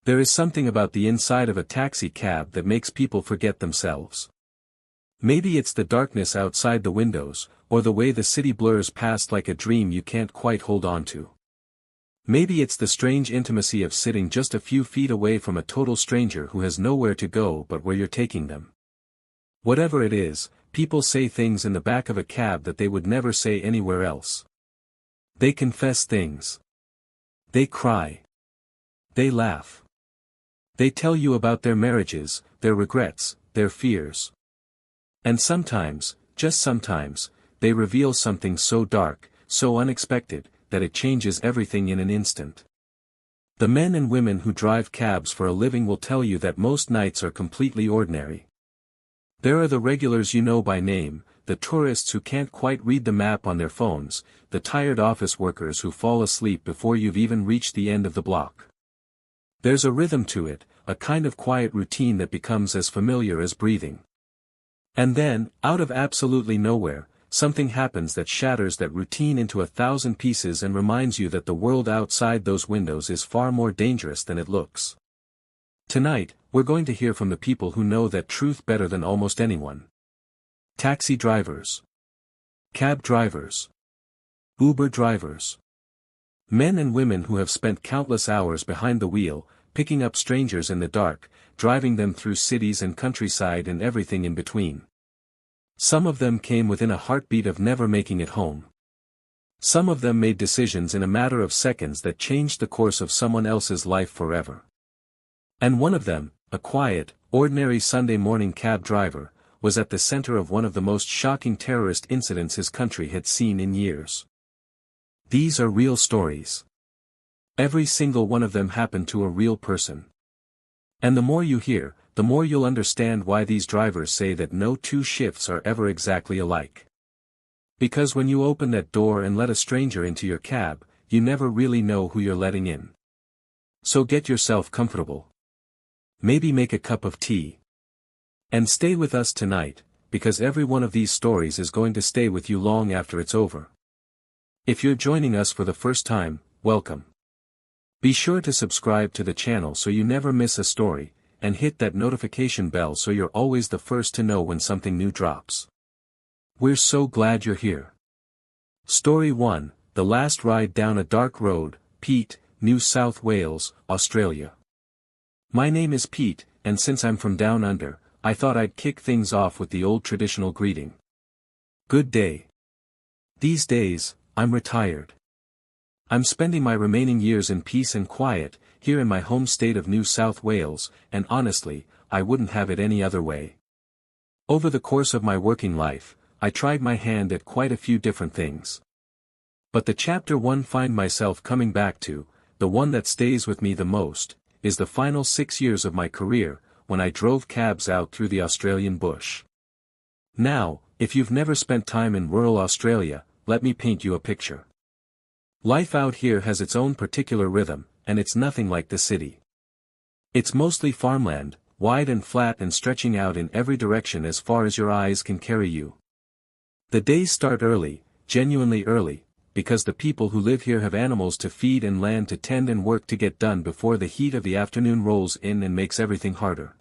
There is something about the inside of a taxi cab that makes people forget themselves. Maybe it's the darkness outside the windows, or the way the city blurs past like a dream you can't quite hold on to. Maybe it's the strange intimacy of sitting just a few feet away from a total stranger who has nowhere to go but where you're taking them. Whatever it is, people say things in the back of a cab that they would never say anywhere else. They confess things. They cry. They laugh. They tell you about their marriages, their regrets, their fears. And sometimes, just sometimes, they reveal something so dark, so unexpected, that it changes everything in an instant. The men and women who drive cabs for a living will tell you that most nights are completely ordinary. There are the regulars you know by name, the tourists who can't quite read the map on their phones, the tired office workers who fall asleep before you've even reached the end of the block. There's a rhythm to it, a kind of quiet routine that becomes as familiar as breathing. And then, out of absolutely nowhere, something happens that shatters that routine into 1,000 pieces and reminds you that the world outside those windows is far more dangerous than it looks. Tonight, we're going to hear from the people who know that truth better than almost anyone. Taxi drivers. Cab drivers. Uber drivers. Men and women who have spent countless hours behind the wheel, picking up strangers in the dark, driving them through cities and countryside and everything in between. Some of them came within a heartbeat of never making it home. Some of them made decisions in a matter of seconds that changed the course of someone else's life forever. And one of them, a quiet, ordinary Sunday morning cab driver, was at the center of one of the most shocking terrorist incidents his country had seen in years. These are real stories. Every single one of them happened to a real person. And the more you hear, the more you'll understand why these drivers say that no two shifts are ever exactly alike. Because when you open that door and let a stranger into your cab, you never really know who you're letting in. So get yourself comfortable. Maybe make a cup of tea. And stay with us tonight, because every one of these stories is going to stay with you long after it's over. If you're joining us for the first time, welcome. Be sure to subscribe to the channel so you never miss a story, and hit that notification bell so you're always the first to know when something new drops. We're so glad you're here. Story 1, The Last Ride Down a Dark Road, Pete, New South Wales, Australia. My name is Pete, and since I'm from down under, I thought I'd kick things off with the old traditional greeting. Good day. These days, I'm retired. I'm spending my remaining years in peace and quiet, here in my home state of New South Wales, and honestly, I wouldn't have it any other way. Over the course of my working life, I tried my hand at quite a few different things. But the chapter one find myself coming back to, the one that stays with me the most, is the final 6 years of my career, when I drove cabs out through the Australian bush. Now, if you've never spent time in rural Australia, let me paint you a picture. Life out here has its own particular rhythm, and it's nothing like the city. It's mostly farmland, wide and flat and stretching out in every direction as far as your eyes can carry you. The days start early, genuinely early, because the people who live here have animals to feed and land to tend and work to get done before the heat of the afternoon rolls in and makes everything harder.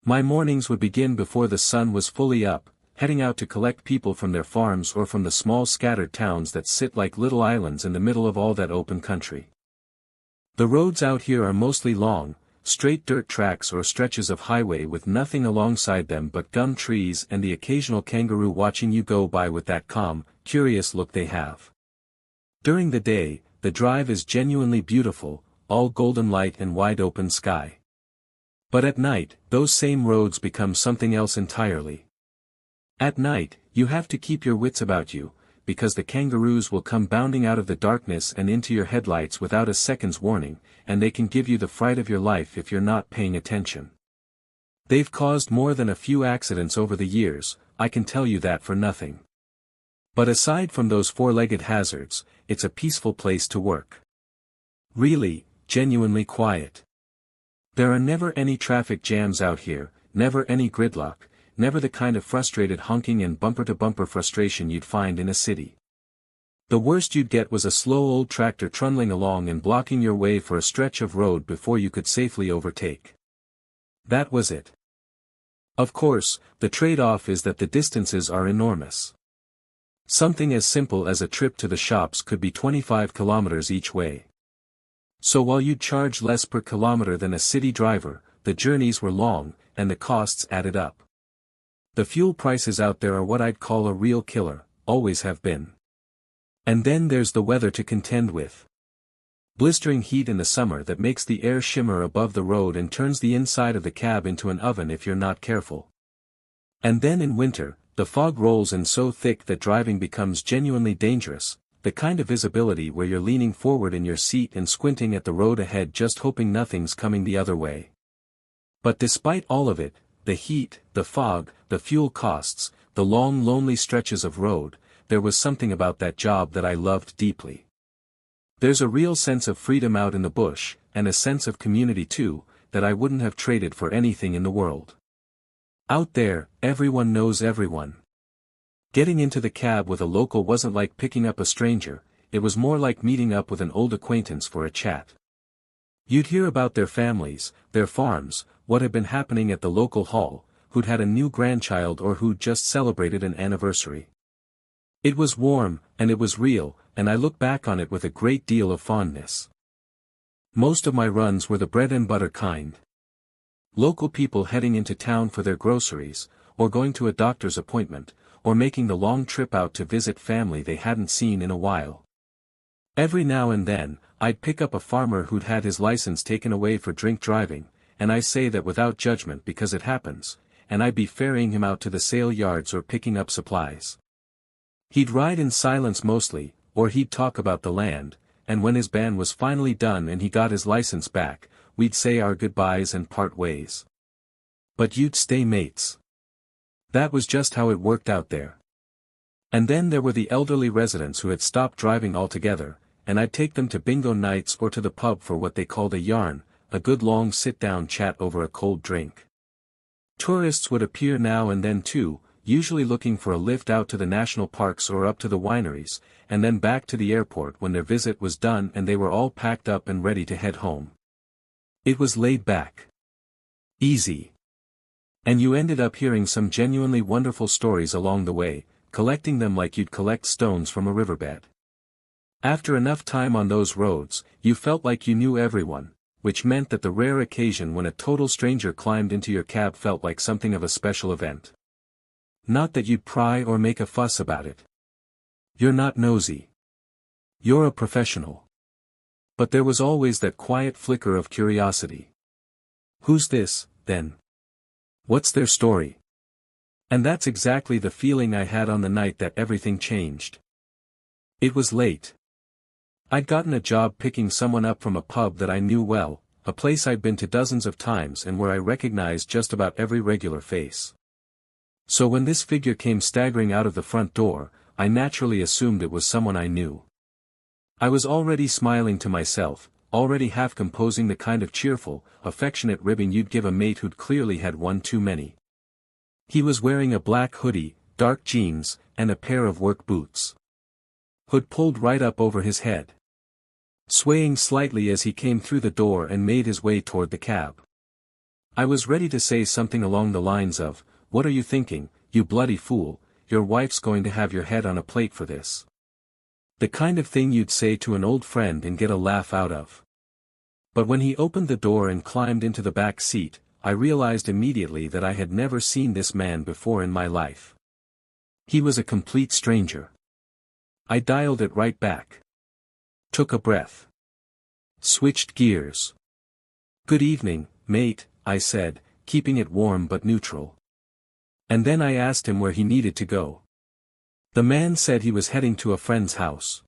My mornings would begin before the sun was fully up, heading out to collect people from their farms or from the small scattered towns that sit like little islands in the middle of all that open country. The roads out here are mostly long, straight dirt tracks or stretches of highway with nothing alongside them but gum trees and the occasional kangaroo watching you go by with that calm, curious look they have. During the day, the drive is genuinely beautiful, all golden light and wide open sky. But at night, those same roads become something else entirely. At night, you have to keep your wits about you, because the kangaroos will come bounding out of the darkness and into your headlights without a second's warning, and they can give you the fright of your life if you're not paying attention. They've caused more than a few accidents over the years, I can tell you that for nothing. But aside from those four-legged hazards, it's a peaceful place to work. Really, genuinely quiet. There are never any traffic jams out here, never any gridlock, never the kind of frustrated honking and bumper-to-bumper frustration you'd find in a city. The worst you'd get was a slow old tractor trundling along and blocking your way for a stretch of road before you could safely overtake. That was it. Of course, the trade-off is that the distances are enormous. Something as simple as a trip to the shops could be 25 kilometers each way. So while you'd charge less per kilometer than a city driver, the journeys were long, and the costs added up. The fuel prices out there are what I'd call a real killer, always have been. And then there's the weather to contend with. Blistering heat in the summer that makes the air shimmer above the road and turns the inside of the cab into an oven if you're not careful. And then in winter, the fog rolls in so thick that driving becomes genuinely dangerous, the kind of visibility where you're leaning forward in your seat and squinting at the road ahead just hoping nothing's coming the other way. But despite all of it, the heat, the fog, the fuel costs, the long lonely stretches of road, there was something about that job that I loved deeply. There's a real sense of freedom out in the bush, and a sense of community too, that I wouldn't have traded for anything in the world. Out there, everyone knows everyone. Getting into the cab with a local wasn't like picking up a stranger, it was more like meeting up with an old acquaintance for a chat. You'd hear about their families, their farms, what had been happening at the local hall, who'd had a new grandchild or who'd just celebrated an anniversary. It was warm, and it was real, and I look back on it with a great deal of fondness. Most of my runs were the bread and butter kind. Local people heading into town for their groceries, or going to a doctor's appointment, or making the long trip out to visit family they hadn't seen in a while. Every now and then, I'd pick up a farmer who'd had his license taken away for drink driving, and I say that without judgment because it happens, and I'd be ferrying him out to the sale yards or picking up supplies. He'd ride in silence mostly, or he'd talk about the land, and when his ban was finally done and he got his license back, we'd say our goodbyes and part ways. But you'd stay mates. That was just how it worked out there. And then there were the elderly residents who had stopped driving altogether, and I'd take them to bingo nights or to the pub for what they called a yarn, a good long sit-down chat over a cold drink. Tourists would appear now and then too, usually looking for a lift out to the national parks or up to the wineries, and then back to the airport when their visit was done and they were all packed up and ready to head home. It was laid back. Easy. And you ended up hearing some genuinely wonderful stories along the way, collecting them like you'd collect stones from a riverbed. After enough time on those roads, you felt like you knew everyone, which meant that the rare occasion when a total stranger climbed into your cab felt like something of a special event. Not that you'd pry or make a fuss about it. You're not nosy. You're a professional. But there was always that quiet flicker of curiosity. Who's this, then? What's their story? And that's exactly the feeling I had on the night that everything changed. It was late. I'd gotten a job picking someone up from a pub that I knew well, a place I'd been to dozens of times and where I recognized just about every regular face. So when this figure came staggering out of the front door, I naturally assumed it was someone I knew. I was already smiling to myself, already half composing the kind of cheerful, affectionate ribbing you'd give a mate who'd clearly had one too many. He was wearing a black hoodie, dark jeans, and a pair of work boots. Hood pulled right up over his head. Swaying slightly as he came through the door and made his way toward the cab. I was ready to say something along the lines of, "What are you thinking, you bloody fool, your wife's going to have your head on a plate for this." The kind of thing you'd say to an old friend and get a laugh out of. But when he opened the door and climbed into the back seat, I realized immediately that I had never seen this man before in my life. He was a complete stranger. I dialed it right back. Took a breath. Switched gears. "Good evening, mate," I said, keeping it warm but neutral. And then I asked him where he needed to go. The man said he was heading to a friend's house.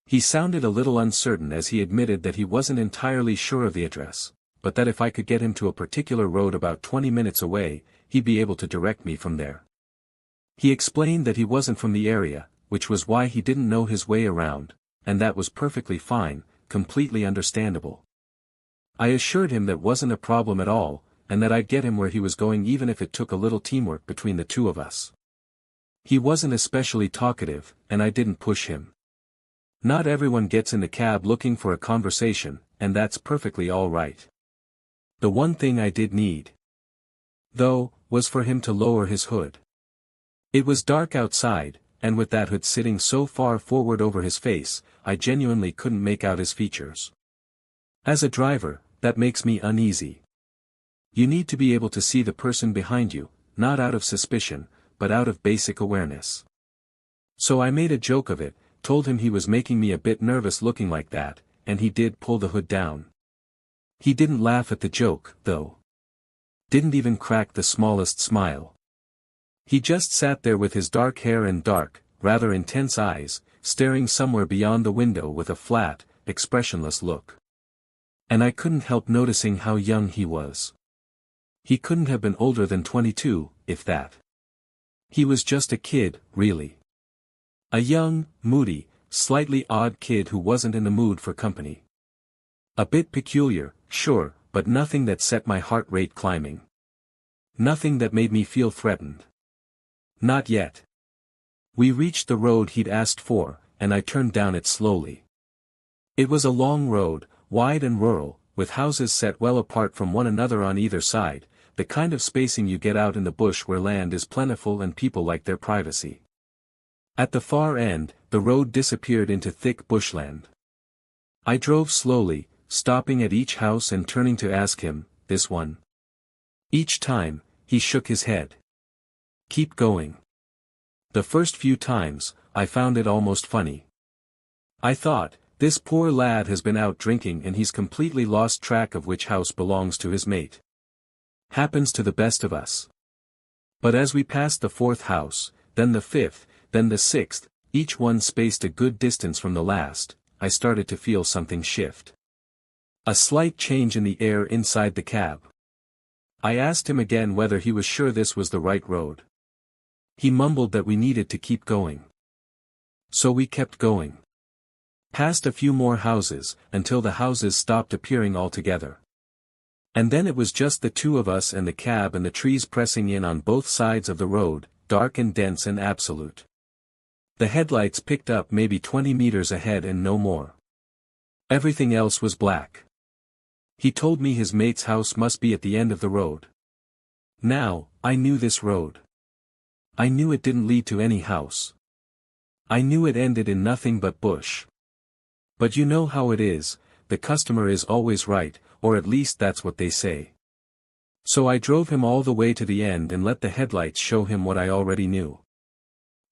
He sounded a little uncertain as he admitted that he wasn't entirely sure of the address, but that if I could get him to a particular road about 20 minutes away, he'd be able to direct me from there. He explained that he wasn't from the area, which was why he didn't know his way around, and that was perfectly fine, completely understandable. I assured him that wasn't a problem at all, and that I'd get him where he was going even if it took a little teamwork between the two of us. He wasn't especially talkative, and I didn't push him. Not everyone gets in the cab looking for a conversation, and that's perfectly all right. The one thing I did need, though, was for him to lower his hood. It was dark outside, and with that hood sitting so far forward over his face, I genuinely couldn't make out his features. As a driver, that makes me uneasy. You need to be able to see the person behind you, not out of suspicion, but out of basic awareness. So I made a joke of it, told him he was making me a bit nervous looking like that, and he did pull the hood down. He didn't laugh at the joke, though. Didn't even crack the smallest smile. He just sat there with his dark hair and dark, rather intense eyes, staring somewhere beyond the window with a flat, expressionless look. And I couldn't help noticing how young he was. He couldn't have been older than 22, if that. He was just a kid, really. A young, moody, slightly odd kid who wasn't in the mood for company. A bit peculiar, sure, but nothing that set my heart rate climbing. Nothing that made me feel threatened. Not yet. We reached the road he'd asked for, and I turned down it slowly. It was a long road, wide and rural, with houses set well apart from one another on either side, the kind of spacing you get out in the bush where land is plentiful and people like their privacy. At the far end, the road disappeared into thick bushland. I drove slowly, stopping at each house and turning to ask him, "This one?" Each time, he shook his head. "Keep going." The first few times, I found it almost funny. I thought, this poor lad has been out drinking and he's completely lost track of which house belongs to his mate. Happens to the best of us. But as we passed the fourth house, then the fifth, then the sixth, each one spaced a good distance from the last, I started to feel something shift. A slight change in the air inside the cab. I asked him again whether he was sure this was the right road. He mumbled that we needed to keep going. So we kept going. Past a few more houses, until the houses stopped appearing altogether. And then it was just the two of us and the cab and the trees pressing in on both sides of the road, dark and dense and absolute. The headlights picked up maybe 20 meters ahead and no more. Everything else was black. He told me his mate's house must be at the end of the road. Now, I knew this road. I knew it didn't lead to any house. I knew it ended in nothing but bush. But you know how it is, the customer is always right, or at least that's what they say. So I drove him all the way to the end and let the headlights show him what I already knew.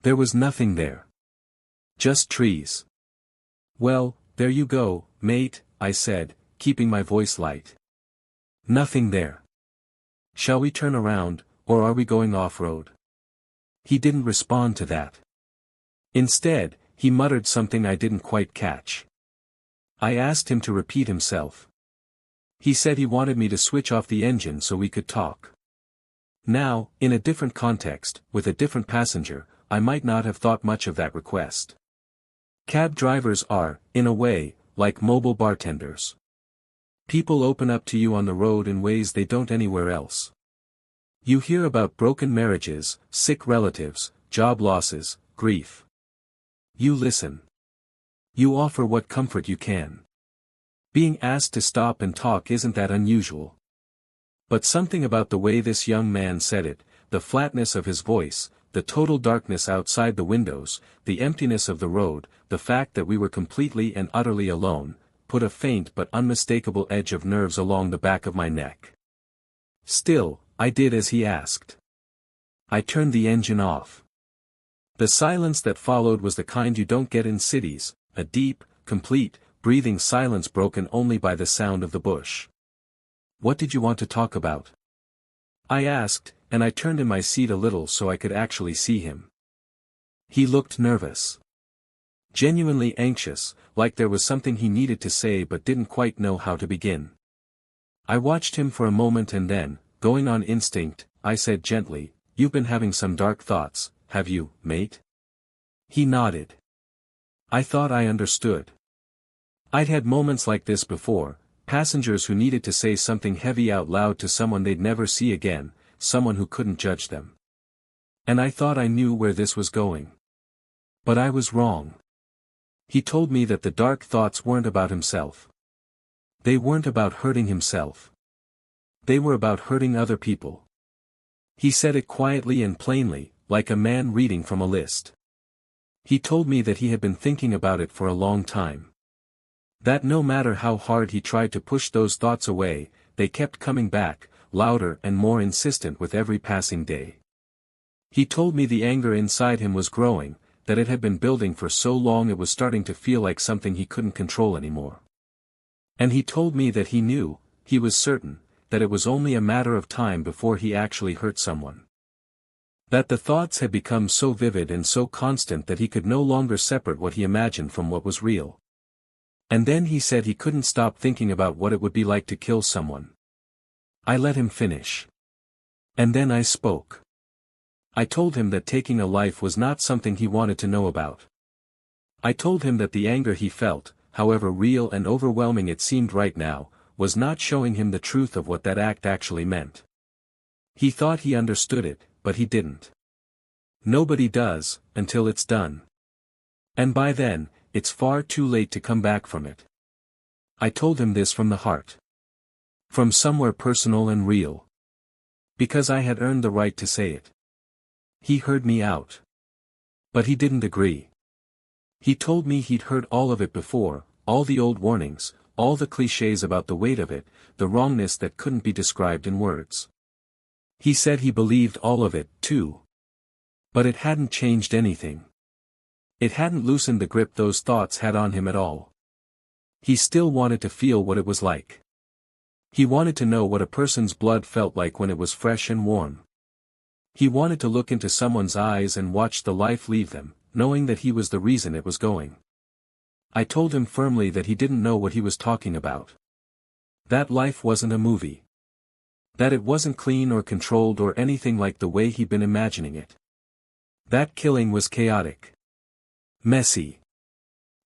There was nothing there. Just trees. "Well, there you go, mate," I said, keeping my voice light. "Nothing there. Shall we turn around, or are we going off-road?" He didn't respond to that. Instead, he muttered something I didn't quite catch. I asked him to repeat himself. He said he wanted me to switch off the engine so we could talk. Now, in a different context, with a different passenger, I might not have thought much of that request. Cab drivers are, in a way, like mobile bartenders. People open up to you on the road in ways they don't anywhere else. You hear about broken marriages, sick relatives, job losses, grief. You listen. You offer what comfort you can. Being asked to stop and talk isn't that unusual. But something about the way this young man said it, the flatness of his voice, the total darkness outside the windows, the emptiness of the road, the fact that we were completely and utterly alone, put a faint but unmistakable edge of nerves along the back of my neck. Still, I did as he asked. I turned the engine off. The silence that followed was the kind you don't get in cities, a deep, complete, breathing silence broken only by the sound of the bush. "What did you want to talk about?" I asked, and I turned in my seat a little so I could actually see him. He looked nervous. Genuinely anxious, like there was something he needed to say but didn't quite know how to begin. I watched him for a moment and then, going on instinct, I said gently, "You've been having some dark thoughts, have you, mate?" He nodded. I thought I understood. I'd had moments like this before, passengers who needed to say something heavy out loud to someone they'd never see again, someone who couldn't judge them. And I thought I knew where this was going. But I was wrong. He told me that the dark thoughts weren't about himself. They weren't about hurting himself. They were about hurting other people. He said it quietly and plainly, like a man reading from a list. He told me that he had been thinking about it for a long time. That no matter how hard he tried to push those thoughts away, they kept coming back, louder and more insistent with every passing day. He told me the anger inside him was growing, that it had been building for so long it was starting to feel like something he couldn't control anymore. And he told me that he knew, he was certain, that it was only a matter of time before he actually hurt someone. That the thoughts had become so vivid and so constant that he could no longer separate what he imagined from what was real. And then he said he couldn't stop thinking about what it would be like to kill someone. I let him finish. And then I spoke. I told him that taking a life was not something he wanted to know about. I told him that the anger he felt, however real and overwhelming it seemed right now, was not showing him the truth of what that act actually meant. He thought he understood it, but he didn't. Nobody does, until it's done. And by then, it's far too late to come back from it. I told him this from the heart. From somewhere personal and real. Because I had earned the right to say it. He heard me out. But he didn't agree. He told me he'd heard all of it before, all the old warnings, all the clichés about the weight of it, the wrongness that couldn't be described in words. He said he believed all of it, too. But it hadn't changed anything. It hadn't loosened the grip those thoughts had on him at all. He still wanted to feel what it was like. He wanted to know what a person's blood felt like when it was fresh and warm. He wanted to look into someone's eyes and watch the life leave them, knowing that he was the reason it was going. I told him firmly that he didn't know what he was talking about. That life wasn't a movie. That it wasn't clean or controlled or anything like the way he'd been imagining it. That killing was chaotic. Messy.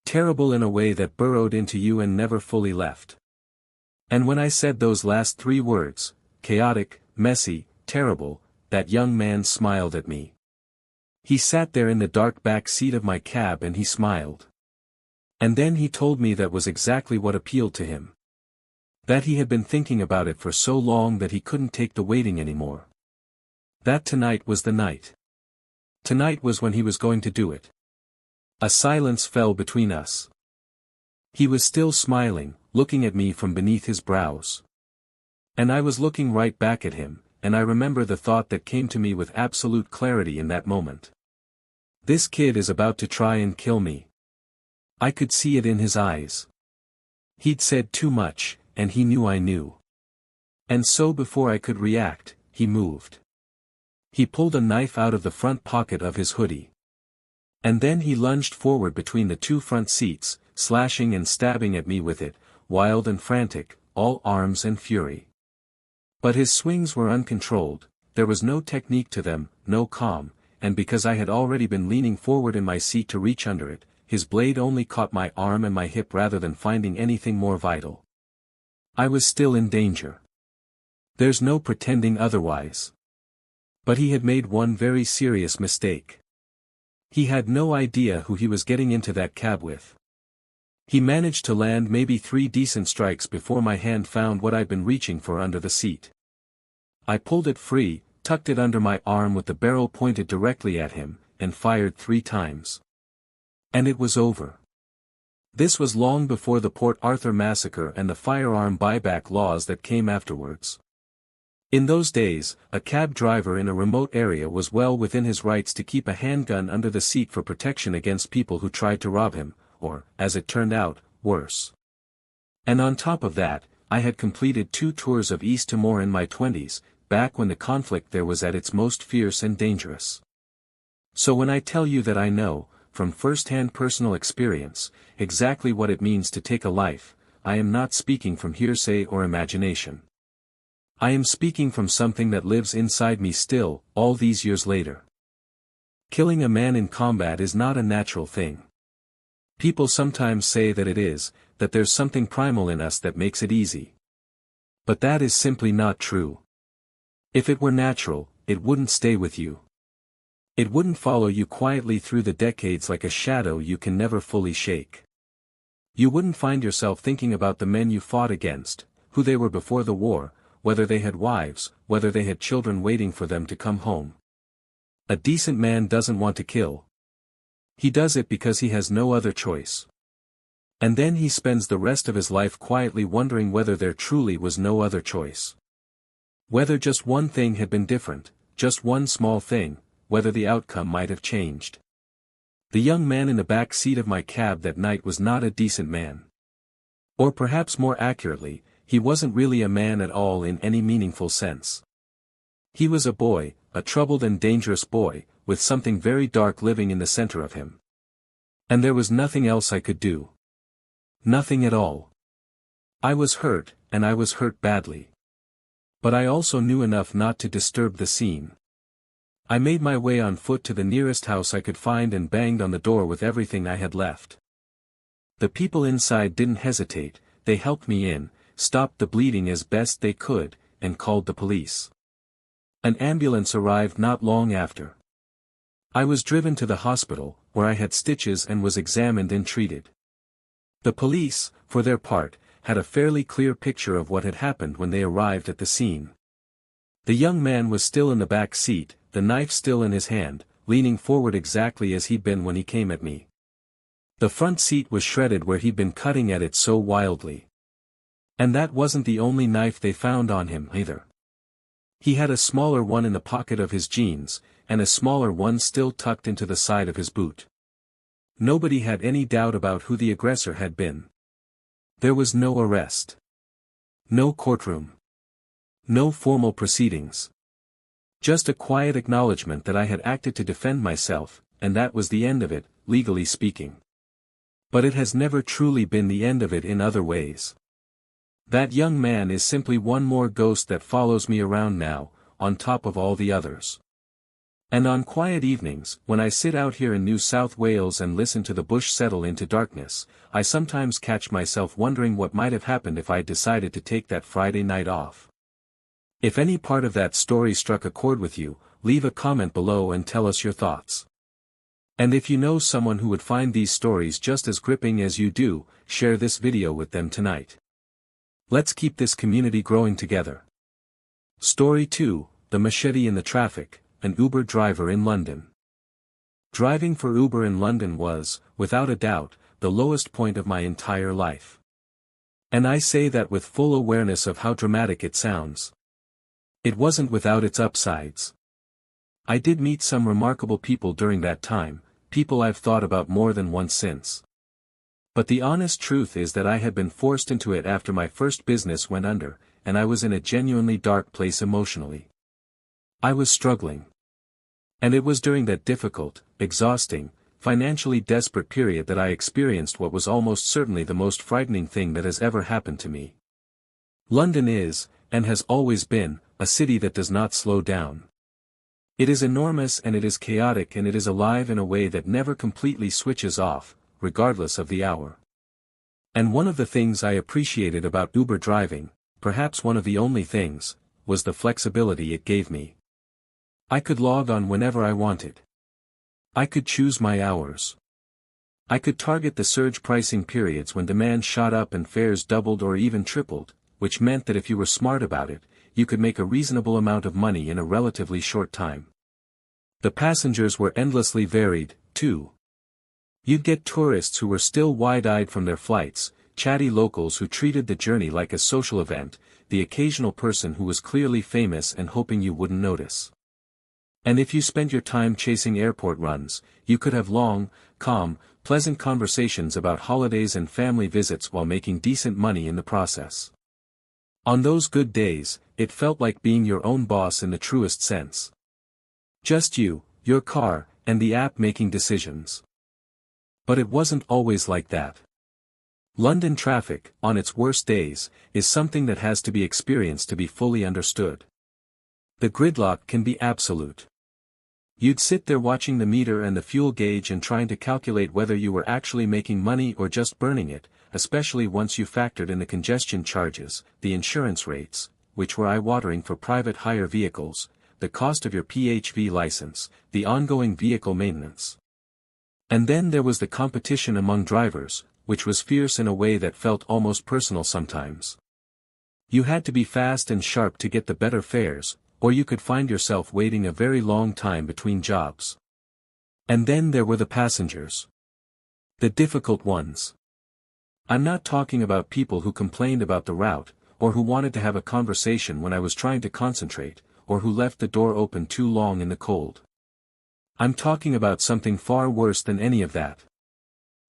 Terrible in a way that burrowed into you and never fully left. And when I said those last 3 words, chaotic, messy, terrible, that young man smiled at me. He sat there in the dark back seat of my cab and he smiled. And then he told me that was exactly what appealed to him. That he had been thinking about it for so long that he couldn't take the waiting anymore. That tonight was the night. Tonight was when he was going to do it. A silence fell between us. He was still smiling, looking at me from beneath his brows. And I was looking right back at him, and I remember the thought that came to me with absolute clarity in that moment. This kid is about to try and kill me. I could see it in his eyes. He'd said too much, and he knew I knew. And so before I could react, he moved. He pulled a knife out of the front pocket of his hoodie. And then he lunged forward between the 2 front seats, slashing and stabbing at me with it, wild and frantic, all arms and fury. But his swings were uncontrolled, there was no technique to them, no calm, and because I had already been leaning forward in my seat to reach under it, his blade only caught my arm and my hip rather than finding anything more vital. I was still in danger. There's no pretending otherwise. But he had made one very serious mistake. He had no idea who he was getting into that cab with. He managed to land maybe 3 decent strikes before my hand found what I'd been reaching for under the seat. I pulled it free, tucked it under my arm with the barrel pointed directly at him, and fired 3 times. And it was over. This was long before the Port Arthur massacre and the firearm buyback laws that came afterwards. In those days, a cab driver in a remote area was well within his rights to keep a handgun under the seat for protection against people who tried to rob him, or, as it turned out, worse. And on top of that, I had completed 2 tours of East Timor in my 20s, back when the conflict there was at its most fierce and dangerous. So when I tell you that I know, from first-hand personal experience, exactly what it means to take a life, I am not speaking from hearsay or imagination. I am speaking from something that lives inside me still, all these years later. Killing a man in combat is not a natural thing. People sometimes say that it is, that there's something primal in us that makes it easy. But that is simply not true. If it were natural, it wouldn't stay with you. It wouldn't follow you quietly through the decades like a shadow you can never fully shake. You wouldn't find yourself thinking about the men you fought against, who they were before the war, whether they had wives, whether they had children waiting for them to come home. A decent man doesn't want to kill. He does it because he has no other choice. And then he spends the rest of his life quietly wondering whether there truly was no other choice. Whether just one thing had been different, just one small thing, whether the outcome might have changed. The young man in the back seat of my cab that night was not a decent man. Or perhaps more accurately, he wasn't really a man at all in any meaningful sense. He was a boy, a troubled and dangerous boy, with something very dark living in the center of him. And there was nothing else I could do. Nothing at all. I was hurt, and I was hurt badly. But I also knew enough not to disturb the scene. I made my way on foot to the nearest house I could find and banged on the door with everything I had left. The people inside didn't hesitate, they helped me in, stopped the bleeding as best they could, and called the police. An ambulance arrived not long after. I was driven to the hospital, where I had stitches and was examined and treated. The police, for their part, had a fairly clear picture of what had happened when they arrived at the scene. The young man was still in the back seat, the knife still in his hand, leaning forward exactly as he'd been when he came at me. The front seat was shredded where he'd been cutting at it so wildly. And that wasn't the only knife they found on him either. He had a smaller one in the pocket of his jeans, and a smaller one still tucked into the side of his boot. Nobody had any doubt about who the aggressor had been. There was no arrest. No courtroom. No formal proceedings. Just a quiet acknowledgement that I had acted to defend myself, and that was the end of it, legally speaking. But it has never truly been the end of it in other ways. That young man is simply one more ghost that follows me around now, on top of all the others. And on quiet evenings, when I sit out here in New South Wales and listen to the bush settle into darkness, I sometimes catch myself wondering what might have happened if I decided to take that Friday night off. If any part of that story struck a chord with you, leave a comment below and tell us your thoughts. And if you know someone who would find these stories just as gripping as you do, share this video with them tonight. Let's keep this community growing together. Story 2, The Machete in the Traffic, an Uber driver in London. Driving for Uber in London was, without a doubt, the lowest point of my entire life. And I say that with full awareness of how dramatic it sounds. It wasn't without its upsides. I did meet some remarkable people during that time, people I've thought about more than once since. But the honest truth is that I had been forced into it after my first business went under, and I was in a genuinely dark place emotionally. I was struggling. And it was during that difficult, exhausting, financially desperate period that I experienced what was almost certainly the most frightening thing that has ever happened to me. London is, and has always been, a city that does not slow down. It is enormous and it is chaotic and it is alive in a way that never completely switches off, regardless of the hour. And one of the things I appreciated about Uber driving, perhaps one of the only things, was the flexibility it gave me. I could log on whenever I wanted. I could choose my hours. I could target the surge pricing periods when demand shot up and fares doubled or even tripled, which meant that if you were smart about it, you could make a reasonable amount of money in a relatively short time. The passengers were endlessly varied, too. You'd get tourists who were still wide-eyed from their flights, chatty locals who treated the journey like a social event, the occasional person who was clearly famous and hoping you wouldn't notice. And if you spent your time chasing airport runs, you could have long, calm, pleasant conversations about holidays and family visits while making decent money in the process. On those good days, it felt like being your own boss in the truest sense. Just you, your car, and the app making decisions. But it wasn't always like that. London traffic, on its worst days, is something that has to be experienced to be fully understood. The gridlock can be absolute. You'd sit there watching the meter and the fuel gauge and trying to calculate whether you were actually making money or just burning it, especially once you factored in the congestion charges, the insurance rates, which were eye-watering for private hire vehicles, the cost of your PHV license, the ongoing vehicle maintenance. And then there was the competition among drivers, which was fierce in a way that felt almost personal sometimes. You had to be fast and sharp to get the better fares, or you could find yourself waiting a very long time between jobs. And then there were the passengers. The difficult ones. I'm not talking about people who complained about the route, or who wanted to have a conversation when I was trying to concentrate, or who left the door open too long in the cold. I'm talking about something far worse than any of that.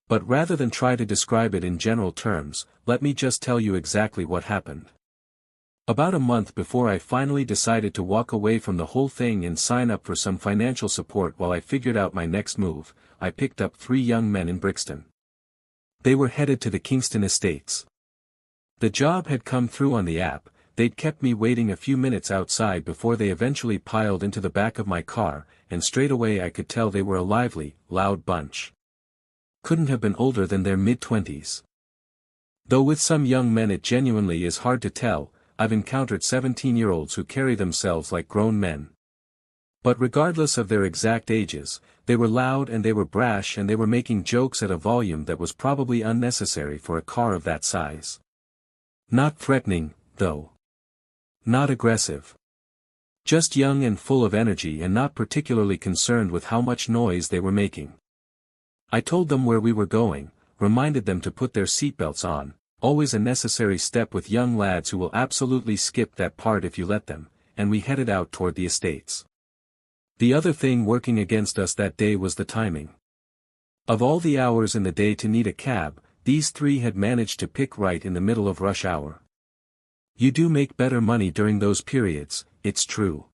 But rather than try to describe it in general terms, let me just tell you exactly what happened. About a month before I finally decided to walk away from the whole thing and sign up for some financial support while I figured out my next move, I picked up 3 young men in Brixton. They were headed to the Kingston Estates. The job had come through on the app. They'd kept me waiting a few minutes outside before they eventually piled into the back of my car, and straight away I could tell they were a lively, loud bunch. Couldn't have been older than their mid-20s. Though with some young men it genuinely is hard to tell, I've encountered 17-year-olds who carry themselves like grown men. But regardless of their exact ages, they were loud and they were brash and they were making jokes at a volume that was probably unnecessary for a car of that size. Not threatening, though. Not aggressive. Just young and full of energy and not particularly concerned with how much noise they were making. I told them where we were going, reminded them to put their seatbelts on, always a necessary step with young lads who will absolutely skip that part if you let them, and we headed out toward the estates. The other thing working against us that day was the timing. Of all the hours in the day to need a cab, these 3 had managed to pick right in the middle of rush hour. You do make better money during those periods, it's true.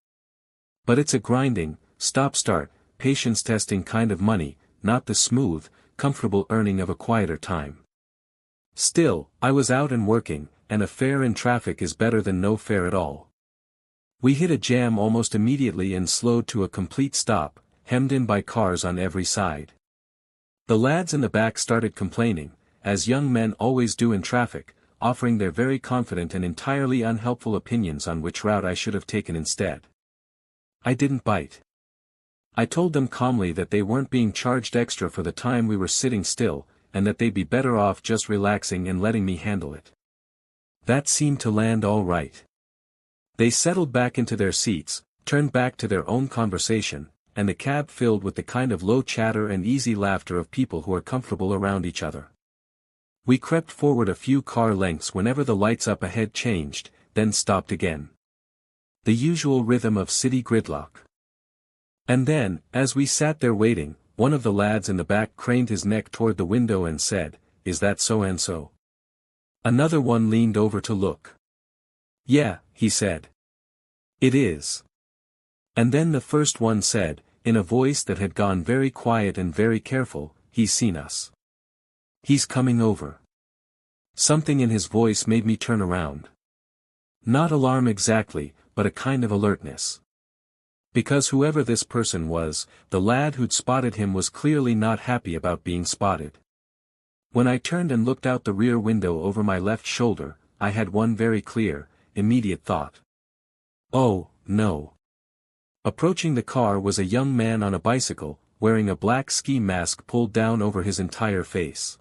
But it's a grinding, stop-start, patience-testing kind of money, not the smooth, comfortable earning of a quieter time. Still, I was out and working, and a fare in traffic is better than no fare at all. We hit a jam almost immediately and slowed to a complete stop, hemmed in by cars on every side. The lads in the back started complaining, as young men always do in traffic, offering their very confident and entirely unhelpful opinions on which route I should have taken instead. I didn't bite. I told them calmly that they weren't being charged extra for the time we were sitting still, and that they'd be better off just relaxing and letting me handle it. That seemed to land all right. They settled back into their seats, turned back to their own conversation, and the cab filled with the kind of low chatter and easy laughter of people who are comfortable around each other. We crept forward a few car lengths whenever the lights up ahead changed, then stopped again. The usual rhythm of city gridlock. And then, as we sat there waiting, one of the lads in the back craned his neck toward the window and said, "Is that so-and-so?" Another one leaned over to look. "Yeah," he said. "It is." And then the first one said, in a voice that had gone very quiet and very careful, "He's seen us. He's coming over." Something in his voice made me turn around. Not alarm exactly, but a kind of alertness. Because whoever this person was, the lad who'd spotted him was clearly not happy about being spotted. When I turned and looked out the rear window over my left shoulder, I had one very clear, immediate thought. Oh, no. Approaching the car was a young man on a bicycle, wearing a black ski mask pulled down over his entire face.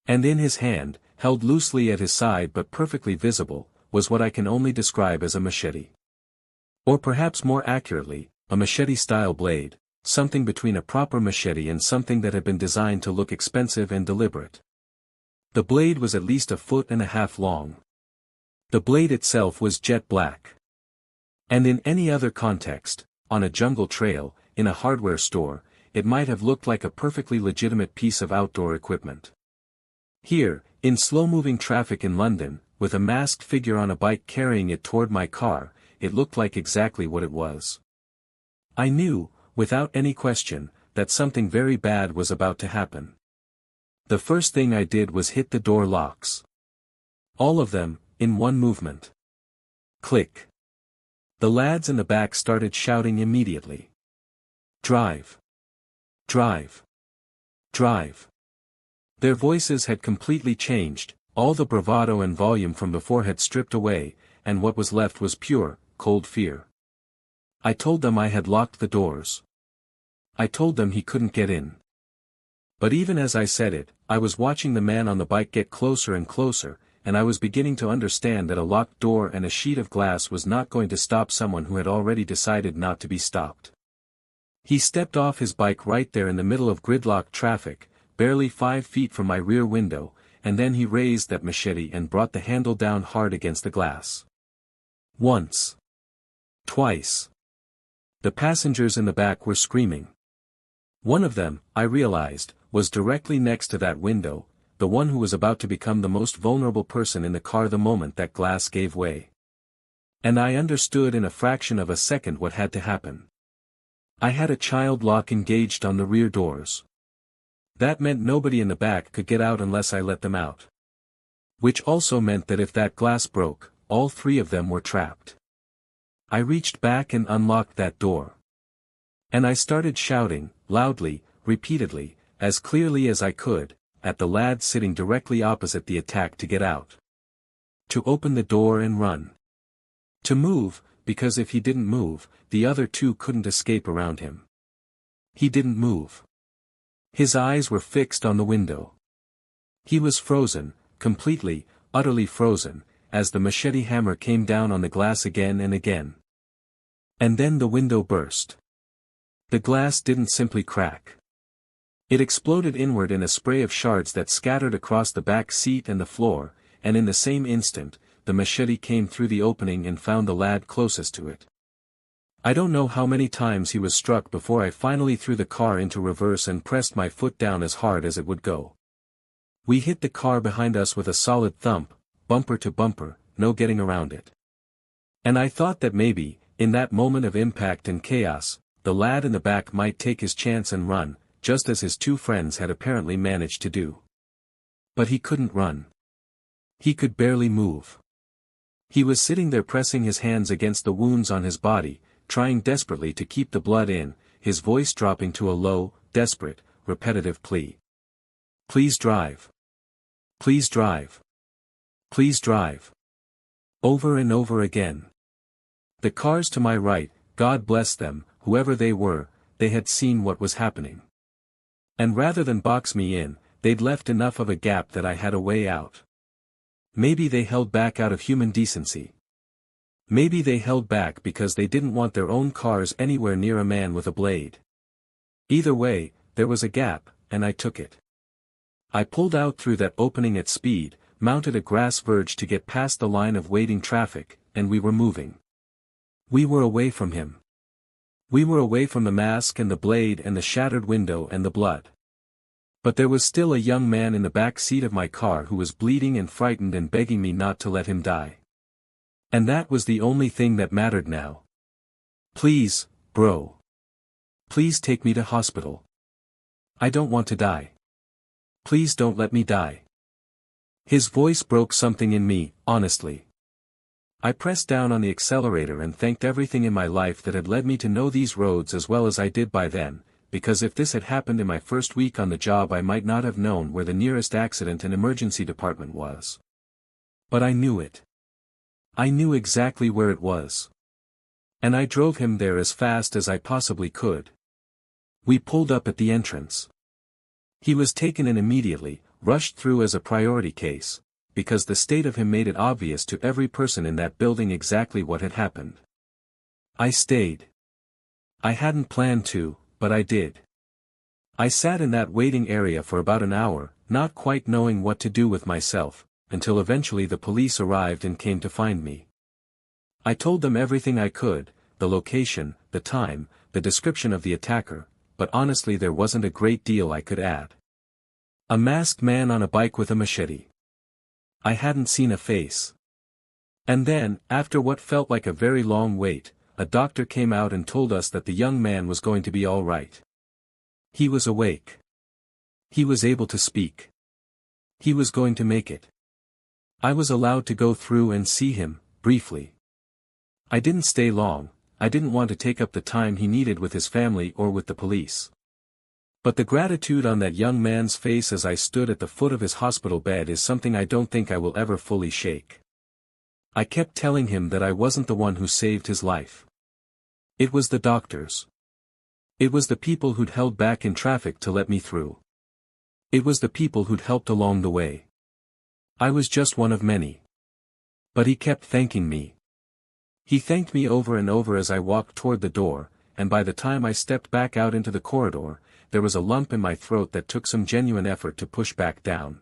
And in his hand, held loosely at his side but perfectly visible, was what I can only describe as a machete. Or perhaps more accurately, a machete-style blade, something between a proper machete and something that had been designed to look expensive and deliberate. The blade was at least 1.5 feet long. The blade itself was jet black. And in any other context, on a jungle trail, in a hardware store, it might have looked like a perfectly legitimate piece of outdoor equipment. Here, in slow-moving traffic in London, with a masked figure on a bike carrying it toward my car, it looked like exactly what it was. I knew, without any question, that something very bad was about to happen. The first thing I did was hit the door locks. All of them, in one movement. Click. The lads in the back started shouting immediately. "Drive! Drive! Drive!" Their voices had completely changed, all the bravado and volume from before had stripped away, and what was left was pure, cold fear. I told them I had locked the doors. I told them he couldn't get in. But even as I said it, I was watching the man on the bike get closer and closer, and I was beginning to understand that a locked door and a sheet of glass was not going to stop someone who had already decided not to be stopped. He stepped off his bike right there in the middle of gridlocked traffic, barely 5 feet from my rear window, and then he raised that machete and brought the handle down hard against the glass. Once. Twice. The passengers in the back were screaming. One of them, I realized, was directly next to that window, the one who was about to become the most vulnerable person in the car the moment that glass gave way. And I understood in a fraction of a second what had to happen. I had a child lock engaged on the rear doors. That meant nobody in the back could get out unless I let them out. Which also meant that if that glass broke, all 3 of them were trapped. I reached back and unlocked that door. And I started shouting, loudly, repeatedly, as clearly as I could, at the lad sitting directly opposite the attack to get out. To open the door and run. To move, because if he didn't move, the other 2 couldn't escape around him. He didn't move. His eyes were fixed on the window. He was frozen, completely, utterly frozen, as the machete hammer came down on the glass again and again. And then the window burst. The glass didn't simply crack. It exploded inward in a spray of shards that scattered across the back seat and the floor, and in the same instant, the machete came through the opening and found the lad closest to it. I don't know how many times he was struck before I finally threw the car into reverse and pressed my foot down as hard as it would go. We hit the car behind us with a solid thump, bumper to bumper, no getting around it. And I thought that maybe, in that moment of impact and chaos, the lad in the back might take his chance and run, just as his 2 friends had apparently managed to do. But he couldn't run. He could barely move. He was sitting there pressing his hands against the wounds on his body, trying desperately to keep the blood in, his voice dropping to a low, desperate, repetitive plea. Please drive. Please drive. Please drive. Over and over again. The cars to my right, God bless them, whoever they were, they had seen what was happening. And rather than box me in, they'd left enough of a gap that I had a way out. Maybe they held back out of human decency. Maybe they held back because they didn't want their own cars anywhere near a man with a blade. Either way, there was a gap, and I took it. I pulled out through that opening at speed, mounted a grass verge to get past the line of waiting traffic, and we were moving. We were away from him. We were away from the mask and the blade and the shattered window and the blood. But there was still a young man in the back seat of my car who was bleeding and frightened and begging me not to let him die. And that was the only thing that mattered now. Please, bro. Please take me to hospital. I don't want to die. Please don't let me die. His voice broke something in me, honestly. I pressed down on the accelerator and thanked everything in my life that had led me to know these roads as well as I did by then, because if this had happened in my first week on the job I might not have known where the nearest accident and emergency department was. But I knew it. I knew exactly where it was. And I drove him there as fast as I possibly could. We pulled up at the entrance. He was taken in immediately, rushed through as a priority case, because the state of him made it obvious to every person in that building exactly what had happened. I stayed. I hadn't planned to, but I did. I sat in that waiting area for about an hour, not quite knowing what to do with myself, until eventually the police arrived and came to find me. I told them everything I could, the location, the time, the description of the attacker, but honestly there wasn't a great deal I could add. A masked man on a bike with a machete. I hadn't seen a face. And then, after what felt like a very long wait, a doctor came out and told us that the young man was going to be all right. He was awake. He was able to speak. He was going to make it. I was allowed to go through and see him, briefly. I didn't stay long, I didn't want to take up the time he needed with his family or with the police. But the gratitude on that young man's face as I stood at the foot of his hospital bed is something I don't think I will ever fully shake. I kept telling him that I wasn't the one who saved his life. It was the doctors. It was the people who'd held back in traffic to let me through. It was the people who'd helped along the way. I was just one of many. But he kept thanking me. He thanked me over and over as I walked toward the door, and by the time I stepped back out into the corridor, there was a lump in my throat that took some genuine effort to push back down.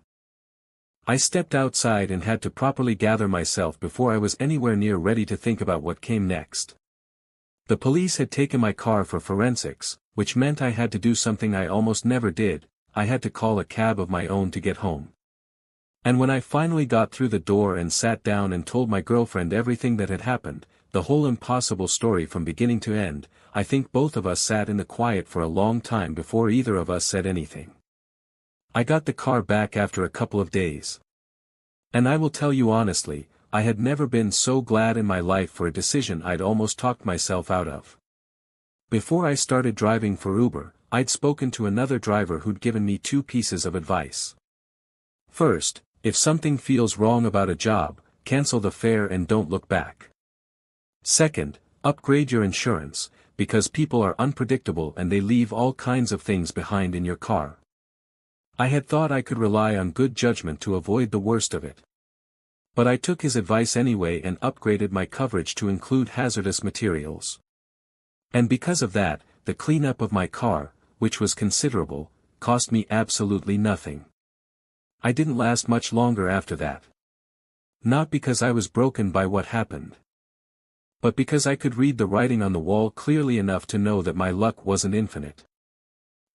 I stepped outside and had to properly gather myself before I was anywhere near ready to think about what came next. The police had taken my car for forensics, which meant I had to do something I almost never did. I had to call a cab of my own to get home. And when I finally got through the door and sat down and told my girlfriend everything that had happened, the whole impossible story from beginning to end, I think both of us sat in the quiet for a long time before either of us said anything. I got the car back after a couple of days. And I will tell you honestly, I had never been so glad in my life for a decision I'd almost talked myself out of. Before I started driving for Uber, I'd spoken to another driver who'd given me 2 pieces of advice. First, if something feels wrong about a job, cancel the fare and don't look back. Second, upgrade your insurance, because people are unpredictable and they leave all kinds of things behind in your car. I had thought I could rely on good judgment to avoid the worst of it. But I took his advice anyway and upgraded my coverage to include hazardous materials. And because of that, the cleanup of my car, which was considerable, cost me absolutely nothing. I didn't last much longer after that. Not because I was broken by what happened. But because I could read the writing on the wall clearly enough to know that my luck wasn't infinite.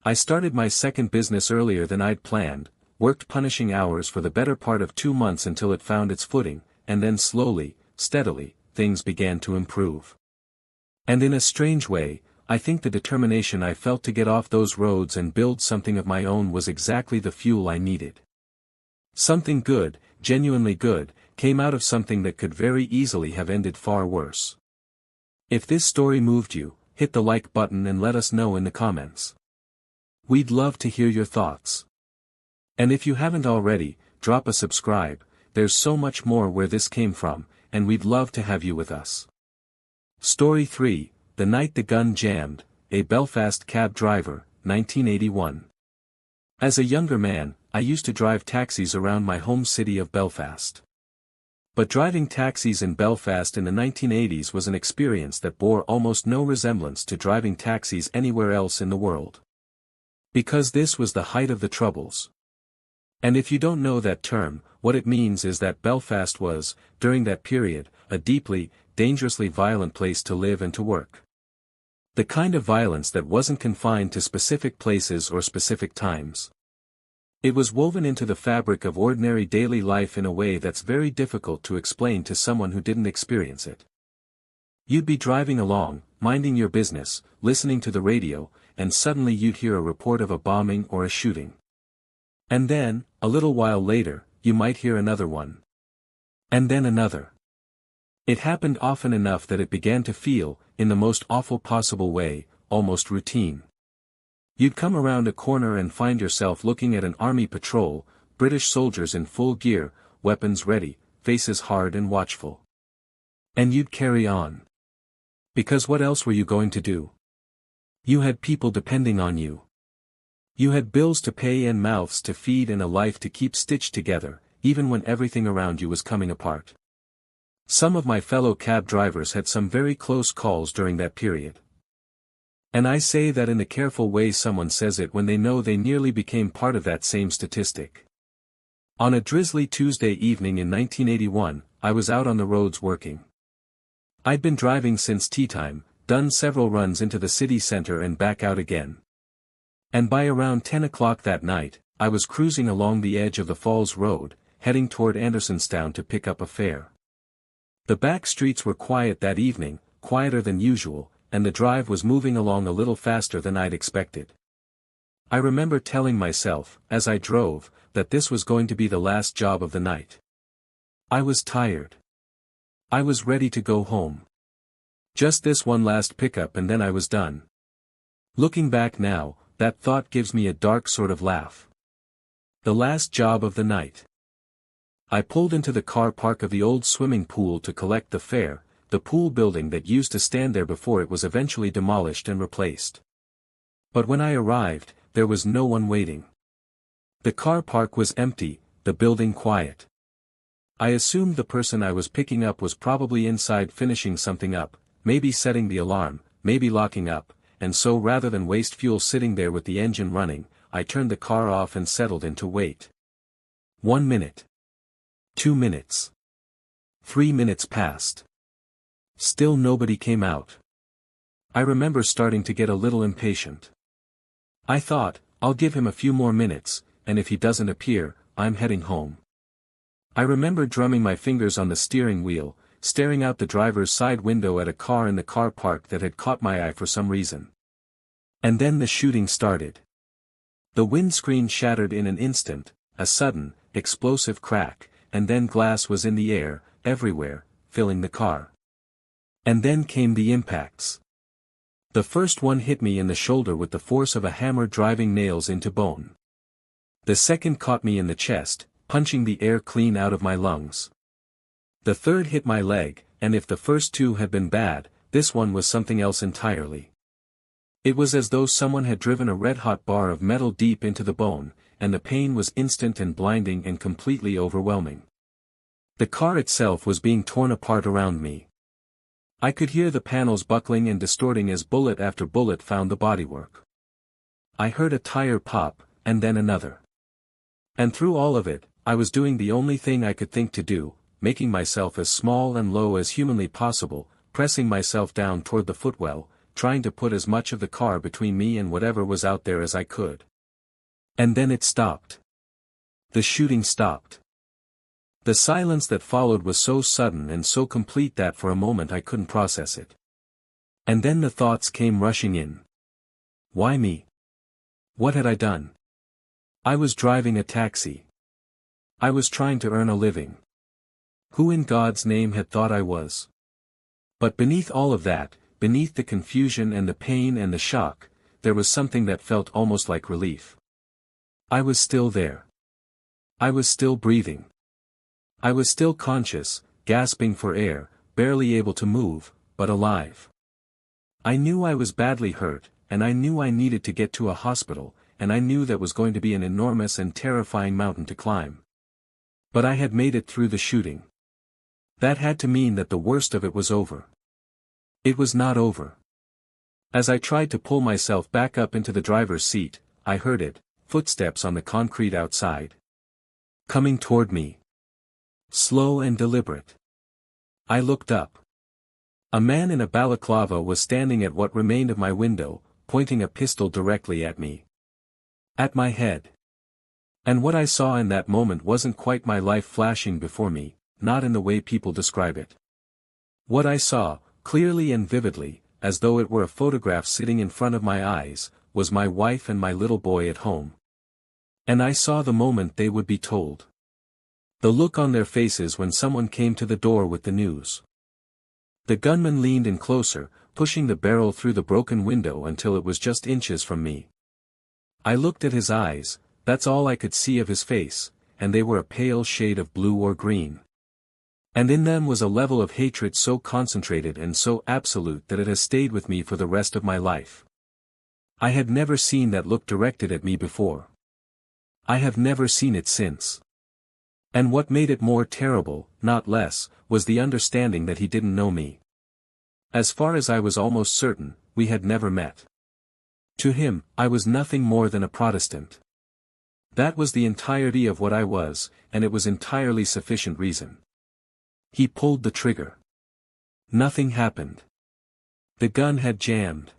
I started my second business earlier than I'd planned, worked punishing hours for the better part of 2 months until it found its footing, and then slowly, steadily, things began to improve. And in a strange way, I think the determination I felt to get off those roads and build something of my own was exactly the fuel I needed. Something good, genuinely good, came out of something that could very easily have ended far worse. If this story moved you, hit the like button and let us know in the comments. We'd love to hear your thoughts. And if you haven't already, drop a subscribe. There's so much more where this came from, and we'd love to have you with us. Story 3, The Night the Gun Jammed, a Belfast cab driver, 1981. As a younger man, I used to drive taxis around my home city of Belfast. But driving taxis in Belfast in the 1980s was an experience that bore almost no resemblance to driving taxis anywhere else in the world. Because this was the height of the Troubles. And if you don't know that term, what it means is that Belfast was, during that period, a deeply, dangerously violent place to live and to work. The kind of violence that wasn't confined to specific places or specific times. It was woven into the fabric of ordinary daily life in a way that's very difficult to explain to someone who didn't experience it. You'd be driving along, minding your business, listening to the radio, and suddenly you'd hear a report of a bombing or a shooting. And then, a little while later, you might hear another one. And then another. It happened often enough that it began to feel, in the most awful possible way, almost routine. You'd come around a corner and find yourself looking at an army patrol, British soldiers in full gear, weapons ready, faces hard and watchful. And you'd carry on. Because what else were you going to do? You had people depending on you. You had bills to pay and mouths to feed and a life to keep stitched together, even when everything around you was coming apart. Some of my fellow cab drivers had some very close calls during that period. And I say that in the careful way someone says it when they know they nearly became part of that same statistic. On a drizzly Tuesday evening in 1981, I was out on the roads working. I'd been driving since tea time, done several runs into the city center and back out again. And by around 10 o'clock that night, I was cruising along the edge of the Falls Road, heading toward Andersonstown to pick up a fare. The back streets were quiet that evening, quieter than usual, and the drive was moving along a little faster than I'd expected. I remember telling myself, as I drove, that this was going to be the last job of the night. I was tired. I was ready to go home. Just this one last pickup and then I was done. Looking back now, that thought gives me a dark sort of laugh. The last job of the night. I pulled into the car park of the old swimming pool to collect the fare, the pool building that used to stand there before it was eventually demolished and replaced. But when I arrived, there was no one waiting. The car park was empty, the building quiet. I assumed the person I was picking up was probably inside finishing something up, maybe setting the alarm, maybe locking up, and so rather than waste fuel sitting there with the engine running, I turned the car off and settled in to wait. 1 minute. 2 minutes. 3 minutes passed. Still nobody came out. I remember starting to get a little impatient. I thought, I'll give him a few more minutes, and if he doesn't appear, I'm heading home. I remember drumming my fingers on the steering wheel, staring out the driver's side window at a car in the car park that had caught my eye for some reason. And then the shooting started. The windscreen shattered in an instant, a sudden, explosive crack, and then glass was in the air, everywhere, filling the car. And then came the impacts. The first one hit me in the shoulder with the force of a hammer driving nails into bone. The second caught me in the chest, punching the air clean out of my lungs. The third hit my leg, and if the first two had been bad, this one was something else entirely. It was as though someone had driven a red-hot bar of metal deep into the bone, and the pain was instant and blinding and completely overwhelming. The car itself was being torn apart around me. I could hear the panels buckling and distorting as bullet after bullet found the bodywork. I heard a tire pop, and then another. And through all of it, I was doing the only thing I could think to do, making myself as small and low as humanly possible, pressing myself down toward the footwell, trying to put as much of the car between me and whatever was out there as I could. And then it stopped. The shooting stopped. The silence that followed was so sudden and so complete that for a moment I couldn't process it. And then the thoughts came rushing in. Why me? What had I done? I was driving a taxi. I was trying to earn a living. Who in God's name had thought I was? But beneath all of that, beneath the confusion and the pain and the shock, there was something that felt almost like relief. I was still there. I was still breathing. I was still conscious, gasping for air, barely able to move, but alive. I knew I was badly hurt, and I knew I needed to get to a hospital, and I knew that was going to be an enormous and terrifying mountain to climb. But I had made it through the shooting. That had to mean that the worst of it was over. It was not over. As I tried to pull myself back up into the driver's seat, I heard it, footsteps on the concrete outside. Coming toward me. Slow and deliberate. I looked up. A man in a balaclava was standing at what remained of my window, pointing a pistol directly at me. At my head. And what I saw in that moment wasn't quite my life flashing before me, not in the way people describe it. What I saw, clearly and vividly, as though it were a photograph sitting in front of my eyes, was my wife and my little boy at home. And I saw the moment they would be told. The look on their faces when someone came to the door with the news. The gunman leaned in closer, pushing the barrel through the broken window until it was just inches from me. I looked at his eyes, that's all I could see of his face, and they were a pale shade of blue or green. And in them was a level of hatred so concentrated and so absolute that it has stayed with me for the rest of my life. I had never seen that look directed at me before. I have never seen it since. And what made it more terrible, not less, was the understanding that he didn't know me. As far as I was almost certain, we had never met. To him, I was nothing more than a Protestant. That was the entirety of what I was, and it was entirely sufficient reason. He pulled the trigger. Nothing happened. The gun had jammed.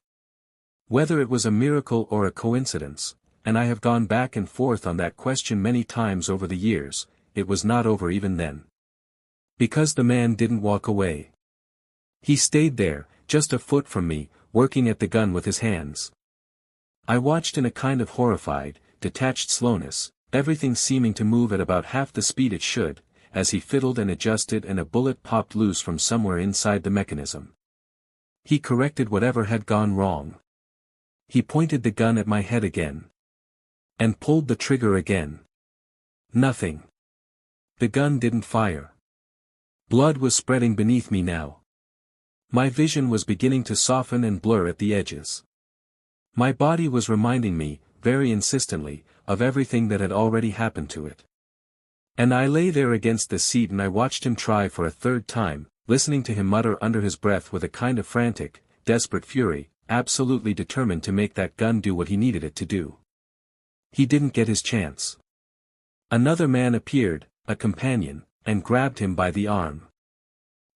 Whether it was a miracle or a coincidence, and I have gone back and forth on that question many times over the years, it was not over even then. Because the man didn't walk away. He stayed there, just a foot from me, working at the gun with his hands. I watched in a kind of horrified, detached slowness, everything seeming to move at about half the speed it should, as he fiddled and adjusted and a bullet popped loose from somewhere inside the mechanism. He corrected whatever had gone wrong. He pointed the gun at my head again. And pulled the trigger again. Nothing. The gun didn't fire. Blood was spreading beneath me now. My vision was beginning to soften and blur at the edges. My body was reminding me, very insistently, of everything that had already happened to it. And I lay there against the seat and I watched him try for a third time, listening to him mutter under his breath with a kind of frantic, desperate fury, absolutely determined to make that gun do what he needed it to do. He didn't get his chance. Another man appeared, a companion, and grabbed him by the arm.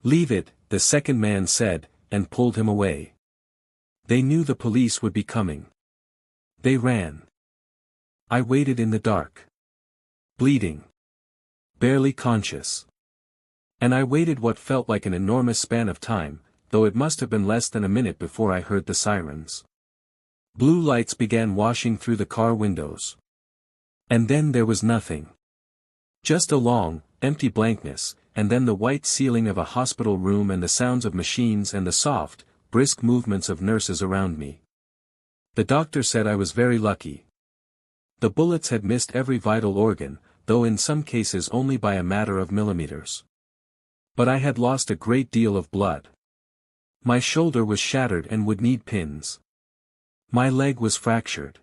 "Leave it," the second man said, and pulled him away. They knew the police would be coming. They ran. I waited in the dark. Bleeding. Barely conscious. And I waited what felt like an enormous span of time, though it must have been less than a minute before I heard the sirens. Blue lights began washing through the car windows. And then there was nothing. Just a long, empty blankness, and then the white ceiling of a hospital room and the sounds of machines and the soft, brisk movements of nurses around me. The doctor said I was very lucky. The bullets had missed every vital organ, though in some cases only by a matter of millimeters. But I had lost a great deal of blood. My shoulder was shattered and would need pins. My leg was fractured.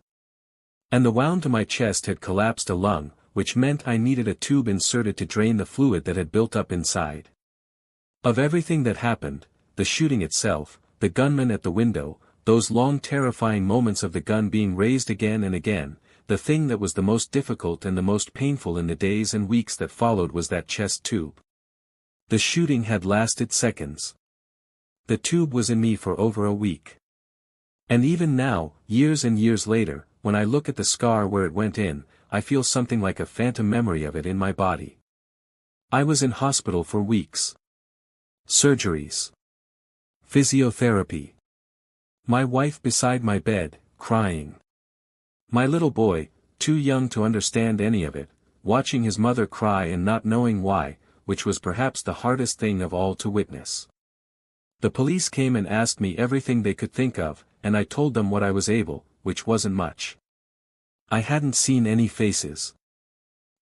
And the wound to my chest had collapsed a lung, which meant I needed a tube inserted to drain the fluid that had built up inside. Of everything that happened, the shooting itself, the gunman at the window, those long terrifying moments of the gun being raised again and again, the thing that was the most difficult and the most painful in the days and weeks that followed was that chest tube. The shooting had lasted seconds. The tube was in me for over a week. And even now, years and years later, when I look at the scar where it went in, I feel something like a phantom memory of it in my body. I was in hospital for weeks. Surgeries. Physiotherapy. My wife beside my bed, crying. My little boy, too young to understand any of it, watching his mother cry and not knowing why, which was perhaps the hardest thing of all to witness. The police came and asked me everything they could think of, and I told them what I was able, which wasn't much. I hadn't seen any faces.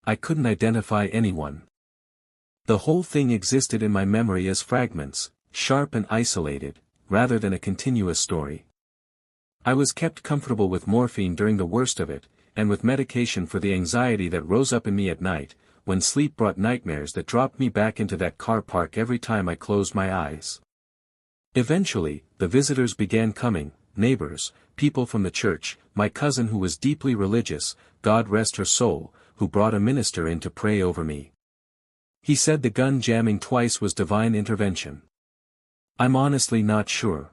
I couldn't identify anyone. The whole thing existed in my memory as fragments, sharp and isolated, rather than a continuous story. I was kept comfortable with morphine during the worst of it, and with medication for the anxiety that rose up in me at night, when sleep brought nightmares that dropped me back into that car park every time I closed my eyes. Eventually, the visitors began coming, neighbors, people from the church, my cousin who was deeply religious, God rest her soul, who brought a minister in to pray over me. He said the gun jamming twice was divine intervention. I'm honestly not sure.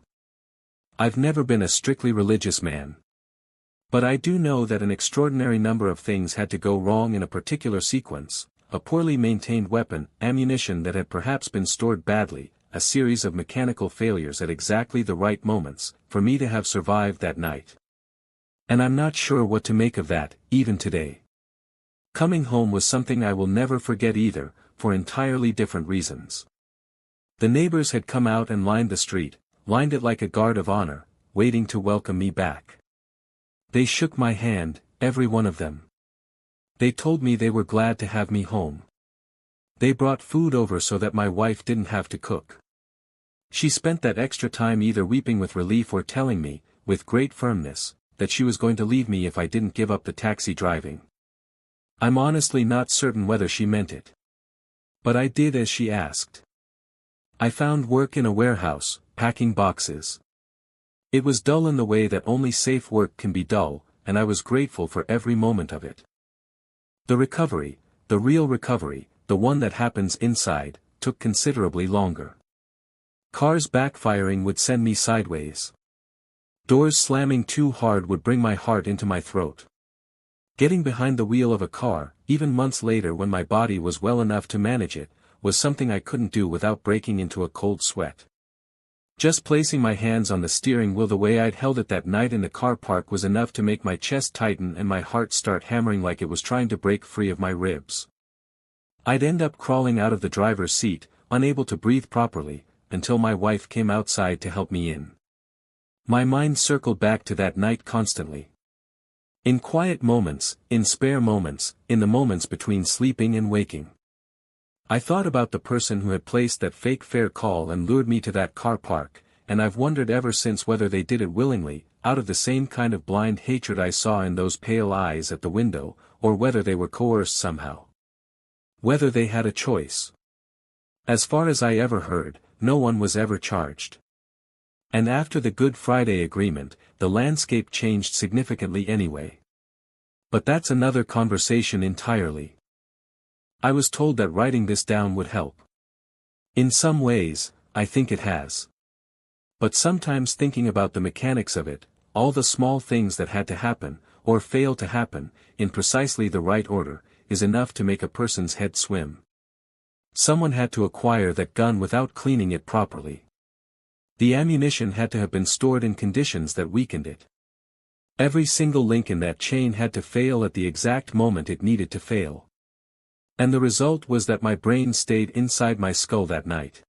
I've never been a strictly religious man. But I do know that an extraordinary number of things had to go wrong in a particular sequence, a poorly maintained weapon, ammunition that had perhaps been stored badly, a series of mechanical failures at exactly the right moments, for me to have survived that night. And I'm not sure what to make of that, even today. Coming home was something I will never forget either, for entirely different reasons. The neighbors had come out and lined the street, lined it like a guard of honor, waiting to welcome me back. They shook my hand, every one of them. They told me they were glad to have me home. They brought food over so that my wife didn't have to cook. She spent that extra time either weeping with relief or telling me, with great firmness, that she was going to leave me if I didn't give up the taxi driving. I'm honestly not certain whether she meant it. But I did as she asked. I found work in a warehouse, packing boxes. It was dull in the way that only safe work can be dull, and I was grateful for every moment of it. The recovery, the real recovery, the one that happens inside, took considerably longer. Cars backfiring would send me sideways. Doors slamming too hard would bring my heart into my throat. Getting behind the wheel of a car, even months later when my body was well enough to manage it, was something I couldn't do without breaking into a cold sweat. Just placing my hands on the steering wheel the way I'd held it that night in the car park was enough to make my chest tighten and my heart start hammering like it was trying to break free of my ribs. I'd end up crawling out of the driver's seat, unable to breathe properly, until my wife came outside to help me in. My mind circled back to that night constantly. In quiet moments, in spare moments, in the moments between sleeping and waking. I thought about the person who had placed that fake fare call and lured me to that car park, and I've wondered ever since whether they did it willingly, out of the same kind of blind hatred I saw in those pale eyes at the window, or whether they were coerced somehow. Whether they had a choice. As far as I ever heard, no one was ever charged. And after the Good Friday Agreement, the landscape changed significantly anyway. But that's another conversation entirely. I was told that writing this down would help. In some ways, I think it has. But sometimes thinking about the mechanics of it, all the small things that had to happen, or fail to happen, in precisely the right order, is enough to make a person's head swim. Someone had to acquire that gun without cleaning it properly. The ammunition had to have been stored in conditions that weakened it. Every single link in that chain had to fail at the exact moment it needed to fail. And the result was that my brain stayed inside my skull that night.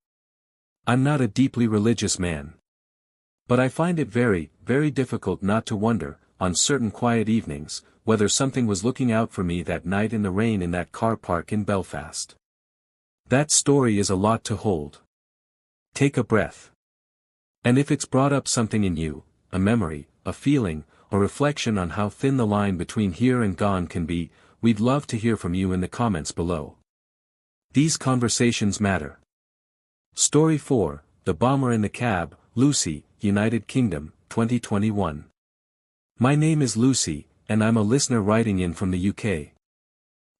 I'm not a deeply religious man. But I find it very, very difficult not to wonder, on certain quiet evenings, whether something was looking out for me that night in the rain in that car park in Belfast. That story is a lot to hold. Take a breath. And if it's brought up something in you, a memory, a feeling, a reflection on how thin the line between here and gone can be, we'd love to hear from you in the comments below. These conversations matter. Story 4, The Bomber in the Cab, Lucy, United Kingdom, 2021. My name is Lucy, and I'm a listener writing in from the UK.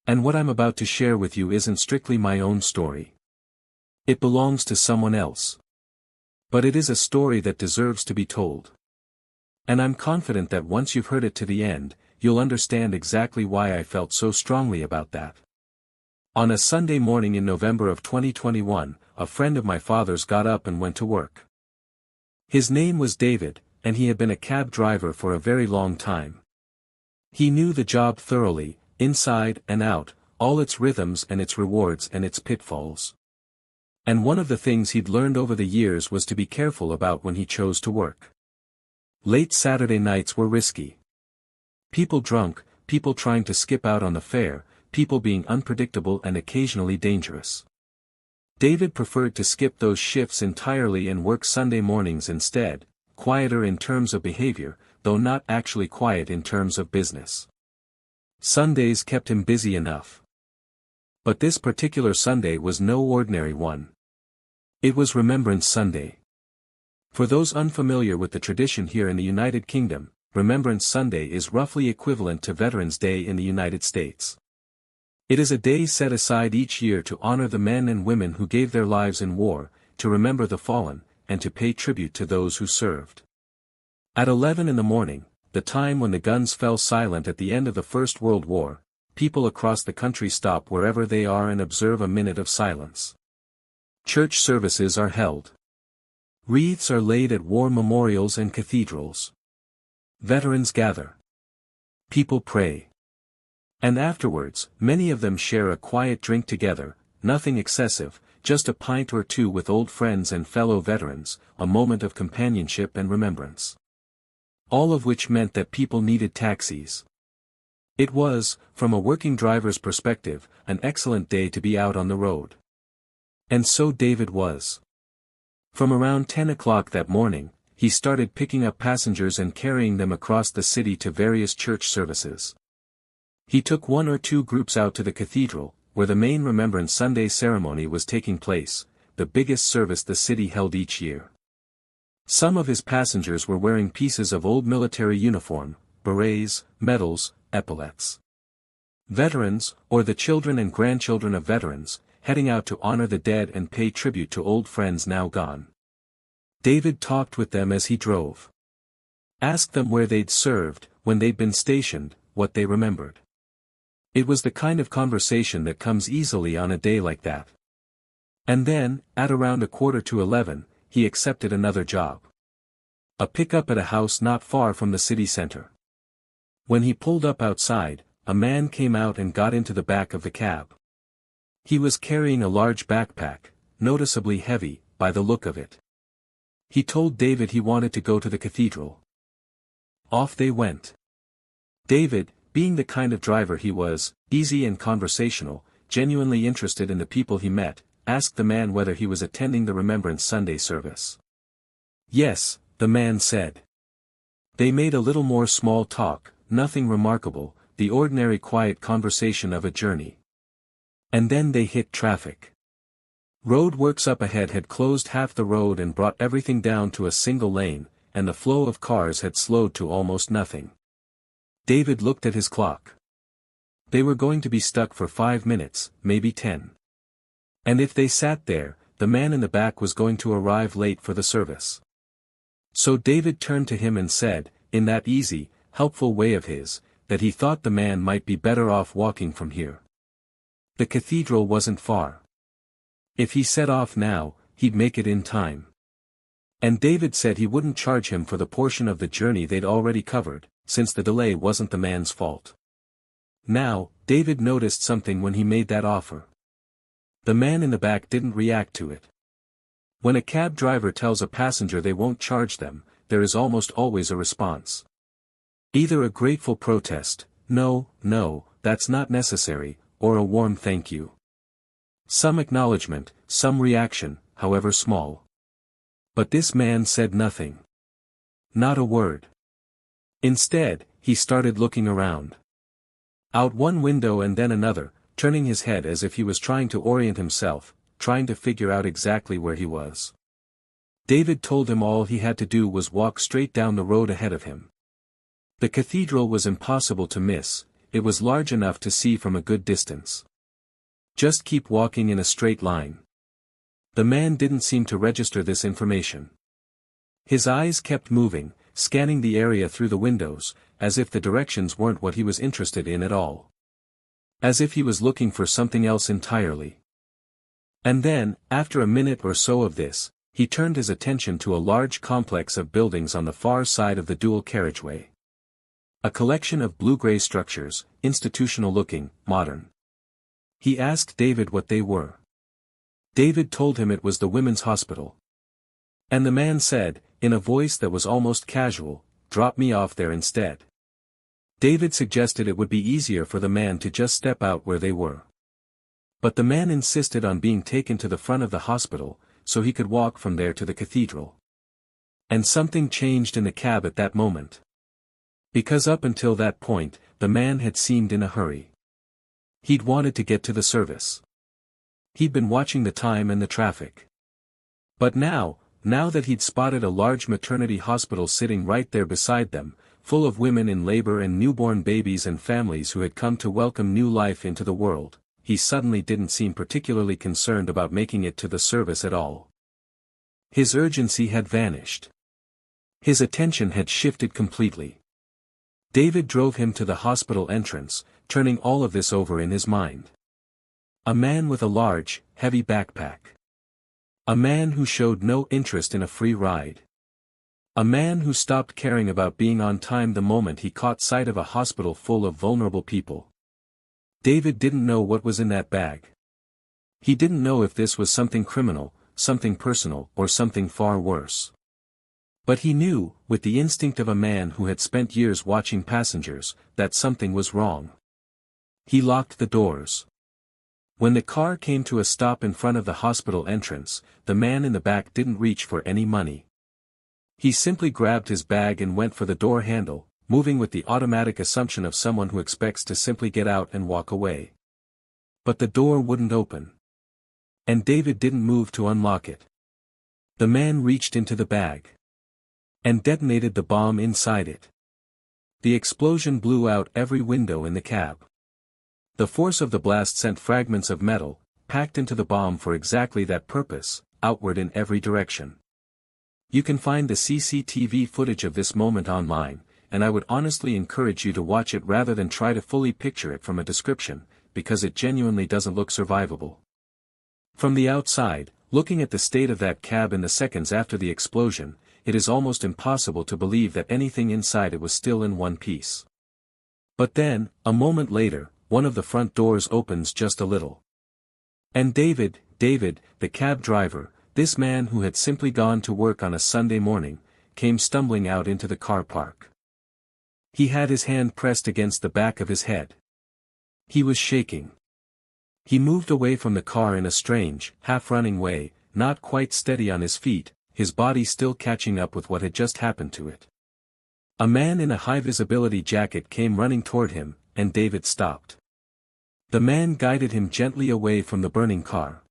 And what I'm about to share with you isn't strictly my own story. It belongs to someone else. But it is a story that deserves to be told. And I'm confident that once you've heard it to the end, you'll understand exactly why I felt so strongly about that. On a Sunday morning in November of 2021, a friend of my father's got up and went to work. His name was David, and he had been a cab driver for a very long time. He knew the job thoroughly, inside and out, all its rhythms and its rewards and its pitfalls. And one of the things he'd learned over the years was to be careful about when he chose to work. Late Saturday nights were risky. People drunk, people trying to skip out on the fare, people being unpredictable and occasionally dangerous. David preferred to skip those shifts entirely and work Sunday mornings instead, quieter in terms of behavior, though not actually quiet in terms of business. Sundays kept him busy enough. But this particular Sunday was no ordinary one. It was Remembrance Sunday. For those unfamiliar with the tradition here in the United Kingdom, Remembrance Sunday is roughly equivalent to Veterans Day in the United States. It is a day set aside each year to honor the men and women who gave their lives in war, to remember the fallen, and to pay tribute to those who served. At 11 in the morning, the time when the guns fell silent at the end of the First World War, people across the country stop wherever they are and observe a minute of silence. Church services are held. Wreaths are laid at war memorials and cathedrals. Veterans gather. People pray. And afterwards, many of them share a quiet drink together, nothing excessive, just a pint or two with old friends and fellow veterans, a moment of companionship and remembrance. All of which meant that people needed taxis. It was, from a working driver's perspective, an excellent day to be out on the road. And so David was. From around 10 o'clock that morning, he started picking up passengers and carrying them across the city to various church services. He took one or two groups out to the cathedral, where the main Remembrance Sunday ceremony was taking place, the biggest service the city held each year. Some of his passengers were wearing pieces of old military uniform, berets, medals, epaulets. Veterans, or the children and grandchildren of veterans, heading out to honor the dead and pay tribute to old friends now gone. David talked with them as he drove. Asked them where they'd served, when they'd been stationed, what they remembered. It was the kind of conversation that comes easily on a day like that. And then, at around 11:15, he accepted another job. A pickup at a house not far from the city center. When he pulled up outside, a man came out and got into the back of the cab. He was carrying a large backpack, noticeably heavy, by the look of it. He told David he wanted to go to the cathedral. Off they went. David, being the kind of driver he was, easy and conversational, genuinely interested in the people he met, asked the man whether he was attending the Remembrance Sunday service. Yes, the man said. They made a little more small talk, nothing remarkable, the ordinary quiet conversation of a journey. And then they hit traffic. Road works up ahead had closed half the road and brought everything down to a single lane, and the flow of cars had slowed to almost nothing. David looked at his clock. They were going to be stuck for 5 minutes, maybe 10. And if they sat there, the man in the back was going to arrive late for the service. So David turned to him and said, in that easy, helpful way of his, that he thought the man might be better off walking from here. The cathedral wasn't far. If he set off now, he'd make it in time. And David said he wouldn't charge him for the portion of the journey they'd already covered, since the delay wasn't the man's fault. Now, David noticed something when he made that offer. The man in the back didn't react to it. When a cab driver tells a passenger they won't charge them, there is almost always a response. Either a grateful protest, no, that's not necessary, or a warm thank you. Some acknowledgement, some reaction, however small. But this man said nothing. Not a word. Instead, he started looking around. Out one window and then another, turning his head as if he was trying to orient himself, trying to figure out exactly where he was. David told him all he had to do was walk straight down the road ahead of him. The cathedral was impossible to miss, it was large enough to see from a good distance. Just keep walking in a straight line. The man didn't seem to register this information. His eyes kept moving, scanning the area through the windows, as if the directions weren't what he was interested in at all. As if he was looking for something else entirely. And then, after a minute or so of this, he turned his attention to a large complex of buildings on the far side of the dual carriageway. A collection of blue-gray structures, institutional-looking, modern. He asked David what they were. David told him it was the women's hospital. And the man said, in a voice that was almost casual, "Drop me off there instead." David suggested it would be easier for the man to just step out where they were. But the man insisted on being taken to the front of the hospital, so he could walk from there to the cathedral. And something changed in the cab at that moment. Because up until that point, the man had seemed in a hurry. He'd wanted to get to the service. He'd been watching the time and the traffic. But now that he'd spotted a large maternity hospital sitting right there beside them, full of women in labor and newborn babies and families who had come to welcome new life into the world, he suddenly didn't seem particularly concerned about making it to the service at all. His urgency had vanished. His attention had shifted completely. David drove him to the hospital entrance, turning all of this over in his mind. A man with a large, heavy backpack. A man who showed no interest in a free ride. A man who stopped caring about being on time the moment he caught sight of a hospital full of vulnerable people. David didn't know what was in that bag. He didn't know if this was something criminal, something personal, or something far worse. But he knew, with the instinct of a man who had spent years watching passengers, that something was wrong. He locked the doors. When the car came to a stop in front of the hospital entrance, the man in the back didn't reach for any money. He simply grabbed his bag and went for the door handle, moving with the automatic assumption of someone who expects to simply get out and walk away. But the door wouldn't open. And David didn't move to unlock it. The man reached into the bag. And detonated the bomb inside it. The explosion blew out every window in the cab. The force of the blast sent fragments of metal, packed into the bomb for exactly that purpose, outward in every direction. You can find the CCTV footage of this moment online, and I would honestly encourage you to watch it rather than try to fully picture it from a description, because it genuinely doesn't look survivable. From the outside, looking at the state of that cab in the seconds after the explosion, it is almost impossible to believe that anything inside it was still in one piece. But then, a moment later, one of the front doors opens just a little. And David, the cab driver, this man who had simply gone to work on a Sunday morning, came stumbling out into the car park. He had his hand pressed against the back of his head. He was shaking. He moved away from the car in a strange, half-running way, not quite steady on his feet, his body still catching up with what had just happened to it. A man in a high-visibility jacket came running toward him, and David stopped. The man guided him gently away from the burning car.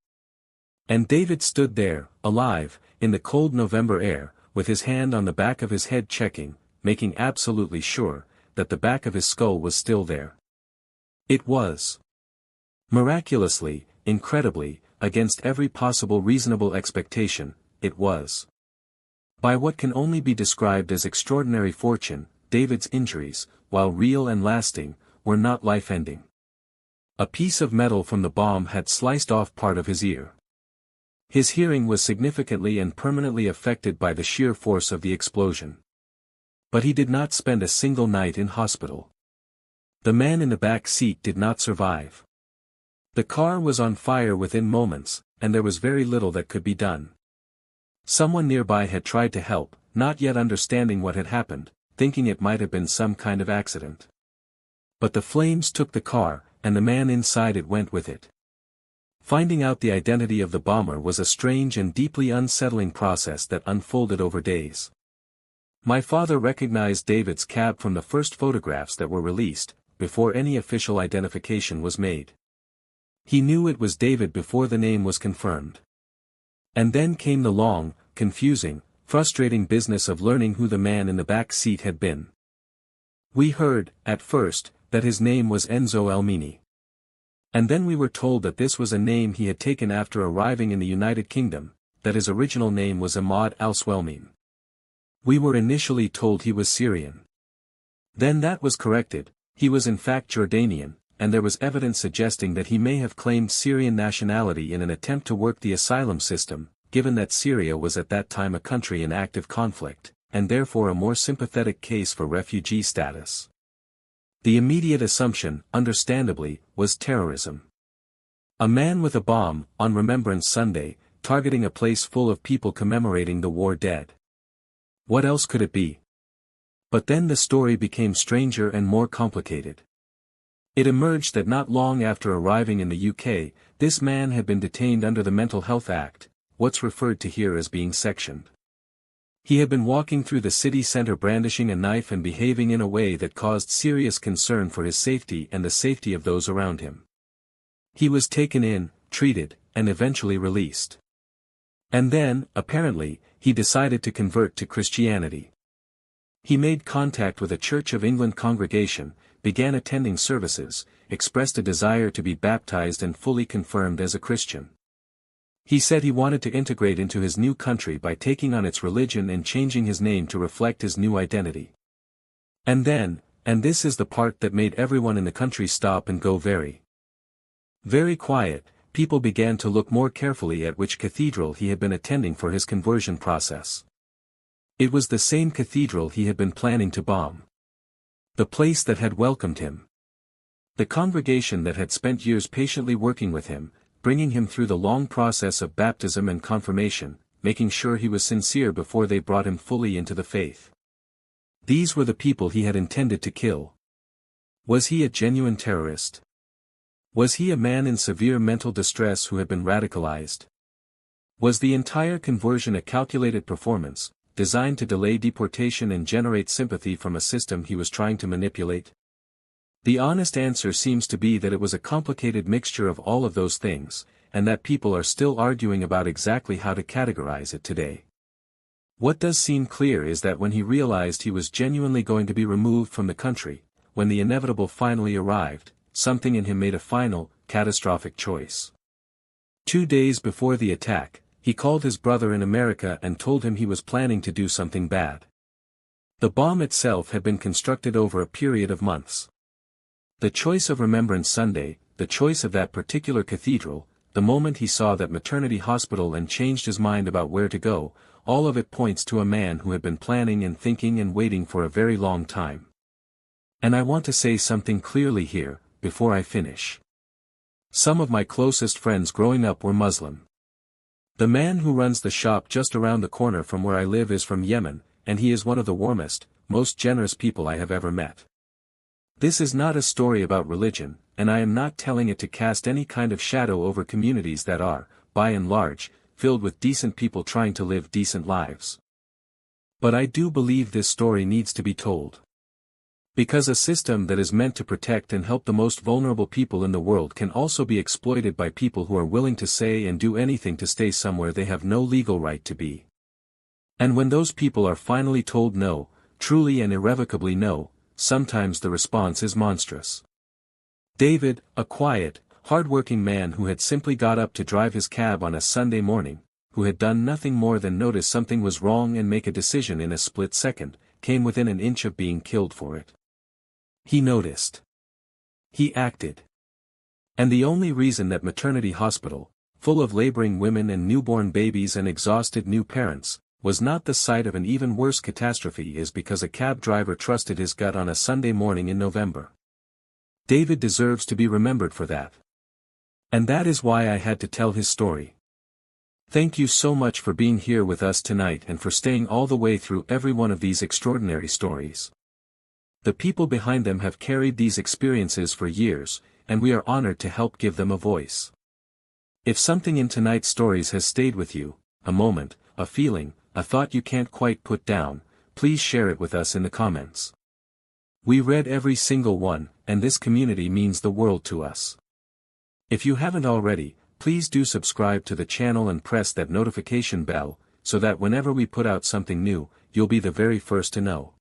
And David stood there, alive, in the cold November air, with his hand on the back of his head checking, making absolutely sure, that the back of his skull was still there. It was. Miraculously, incredibly, against every possible reasonable expectation, it was. By what can only be described as extraordinary fortune, David's injuries, while real and lasting, were not life-ending. A piece of metal from the bomb had sliced off part of his ear. His hearing was significantly and permanently affected by the sheer force of the explosion. But he did not spend a single night in hospital. The man in the back seat did not survive. The car was on fire within moments, and there was very little that could be done. Someone nearby had tried to help, not yet understanding what had happened, thinking it might have been some kind of accident. But the flames took the car, and the man inside it went with it. Finding out the identity of the bomber was a strange and deeply unsettling process that unfolded over days. My father recognized David's cab from the first photographs that were released, before any official identification was made. He knew it was David before the name was confirmed. And then came the long, confusing, frustrating business of learning who the man in the back seat had been. We heard, at first, that his name was Enzo Elmini. And then we were told that this was a name he had taken after arriving in the United Kingdom, that his original name was Ahmad al-Swelmien. We were initially told he was Syrian. Then that was corrected, he was in fact Jordanian, and there was evidence suggesting that he may have claimed Syrian nationality in an attempt to work the asylum system, given that Syria was at that time a country in active conflict, and therefore a more sympathetic case for refugee status. The immediate assumption, understandably, was terrorism. A man with a bomb, on Remembrance Sunday, targeting a place full of people commemorating the war dead. What else could it be? But then the story became stranger and more complicated. It emerged that not long after arriving in the UK, this man had been detained under the Mental Health Act, what's referred to here as being sectioned. He had been walking through the city centre brandishing a knife and behaving in a way that caused serious concern for his safety and the safety of those around him. He was taken in, treated, and eventually released. And then, apparently, he decided to convert to Christianity. He made contact with a Church of England congregation, began attending services, expressed a desire to be baptized and fully confirmed as a Christian. He said he wanted to integrate into his new country by taking on its religion and changing his name to reflect his new identity. And then, and this is the part that made everyone in the country stop and go very quiet, people began to look more carefully at which cathedral he had been attending for his conversion process. It was the same cathedral he had been planning to bomb. The place that had welcomed him. The congregation that had spent years patiently working with him, bringing him through the long process of baptism and confirmation, making sure he was sincere before they brought him fully into the faith. These were the people he had intended to kill. Was he a genuine terrorist? Was he a man in severe mental distress who had been radicalized? Was the entire conversion a calculated performance, designed to delay deportation and generate sympathy from a system he was trying to manipulate? The honest answer seems to be that it was a complicated mixture of all of those things, and that people are still arguing about exactly how to categorize it today. What does seem clear is that when he realized he was genuinely going to be removed from the country, when the inevitable finally arrived, something in him made a final, catastrophic choice. 2 days before the attack, he called his brother in America and told him he was planning to do something bad. The bomb itself had been constructed over a period of months. The choice of Remembrance Sunday, the choice of that particular cathedral, the moment he saw that maternity hospital and changed his mind about where to go, all of it points to a man who had been planning and thinking and waiting for a very long time. And I want to say something clearly here, before I finish. Some of my closest friends growing up were Muslim. The man who runs the shop just around the corner from where I live is from Yemen, and he is one of the warmest, most generous people I have ever met. This is not a story about religion, and I am not telling it to cast any kind of shadow over communities that are, by and large, filled with decent people trying to live decent lives. But I do believe this story needs to be told. Because a system that is meant to protect and help the most vulnerable people in the world can also be exploited by people who are willing to say and do anything to stay somewhere they have no legal right to be. And when those people are finally told no, truly and irrevocably no, sometimes the response is monstrous. David, a quiet, hard-working man who had simply got up to drive his cab on a Sunday morning, who had done nothing more than notice something was wrong and make a decision in a split second, came within an inch of being killed for it. He noticed. He acted. And the only reason that maternity hospital, full of laboring women and newborn babies and exhausted new parents, was not the site of an even worse catastrophe is because a cab driver trusted his gut on a Sunday morning in November. David deserves to be remembered for that. And that is why I had to tell his story. Thank you so much for being here with us tonight and for staying all the way through every one of these extraordinary stories. The people behind them have carried these experiences for years, and we are honored to help give them a voice. If something in tonight's stories has stayed with you, a moment, a feeling, a thought you can't quite put down, please share it with us in the comments. We read every single one, and this community means the world to us. If you haven't already, please do subscribe to the channel and press that notification bell, so that whenever we put out something new, you'll be the very first to know.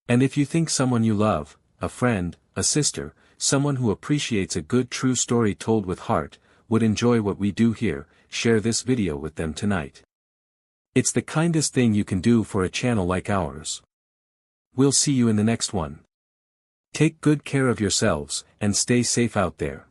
And if you think someone you love, a friend, a sister, someone who appreciates a good true story told with heart, would enjoy what we do here, share this video with them tonight. It's the kindest thing you can do for a channel like ours. We'll see you in the next one. Take good care of yourselves, and stay safe out there.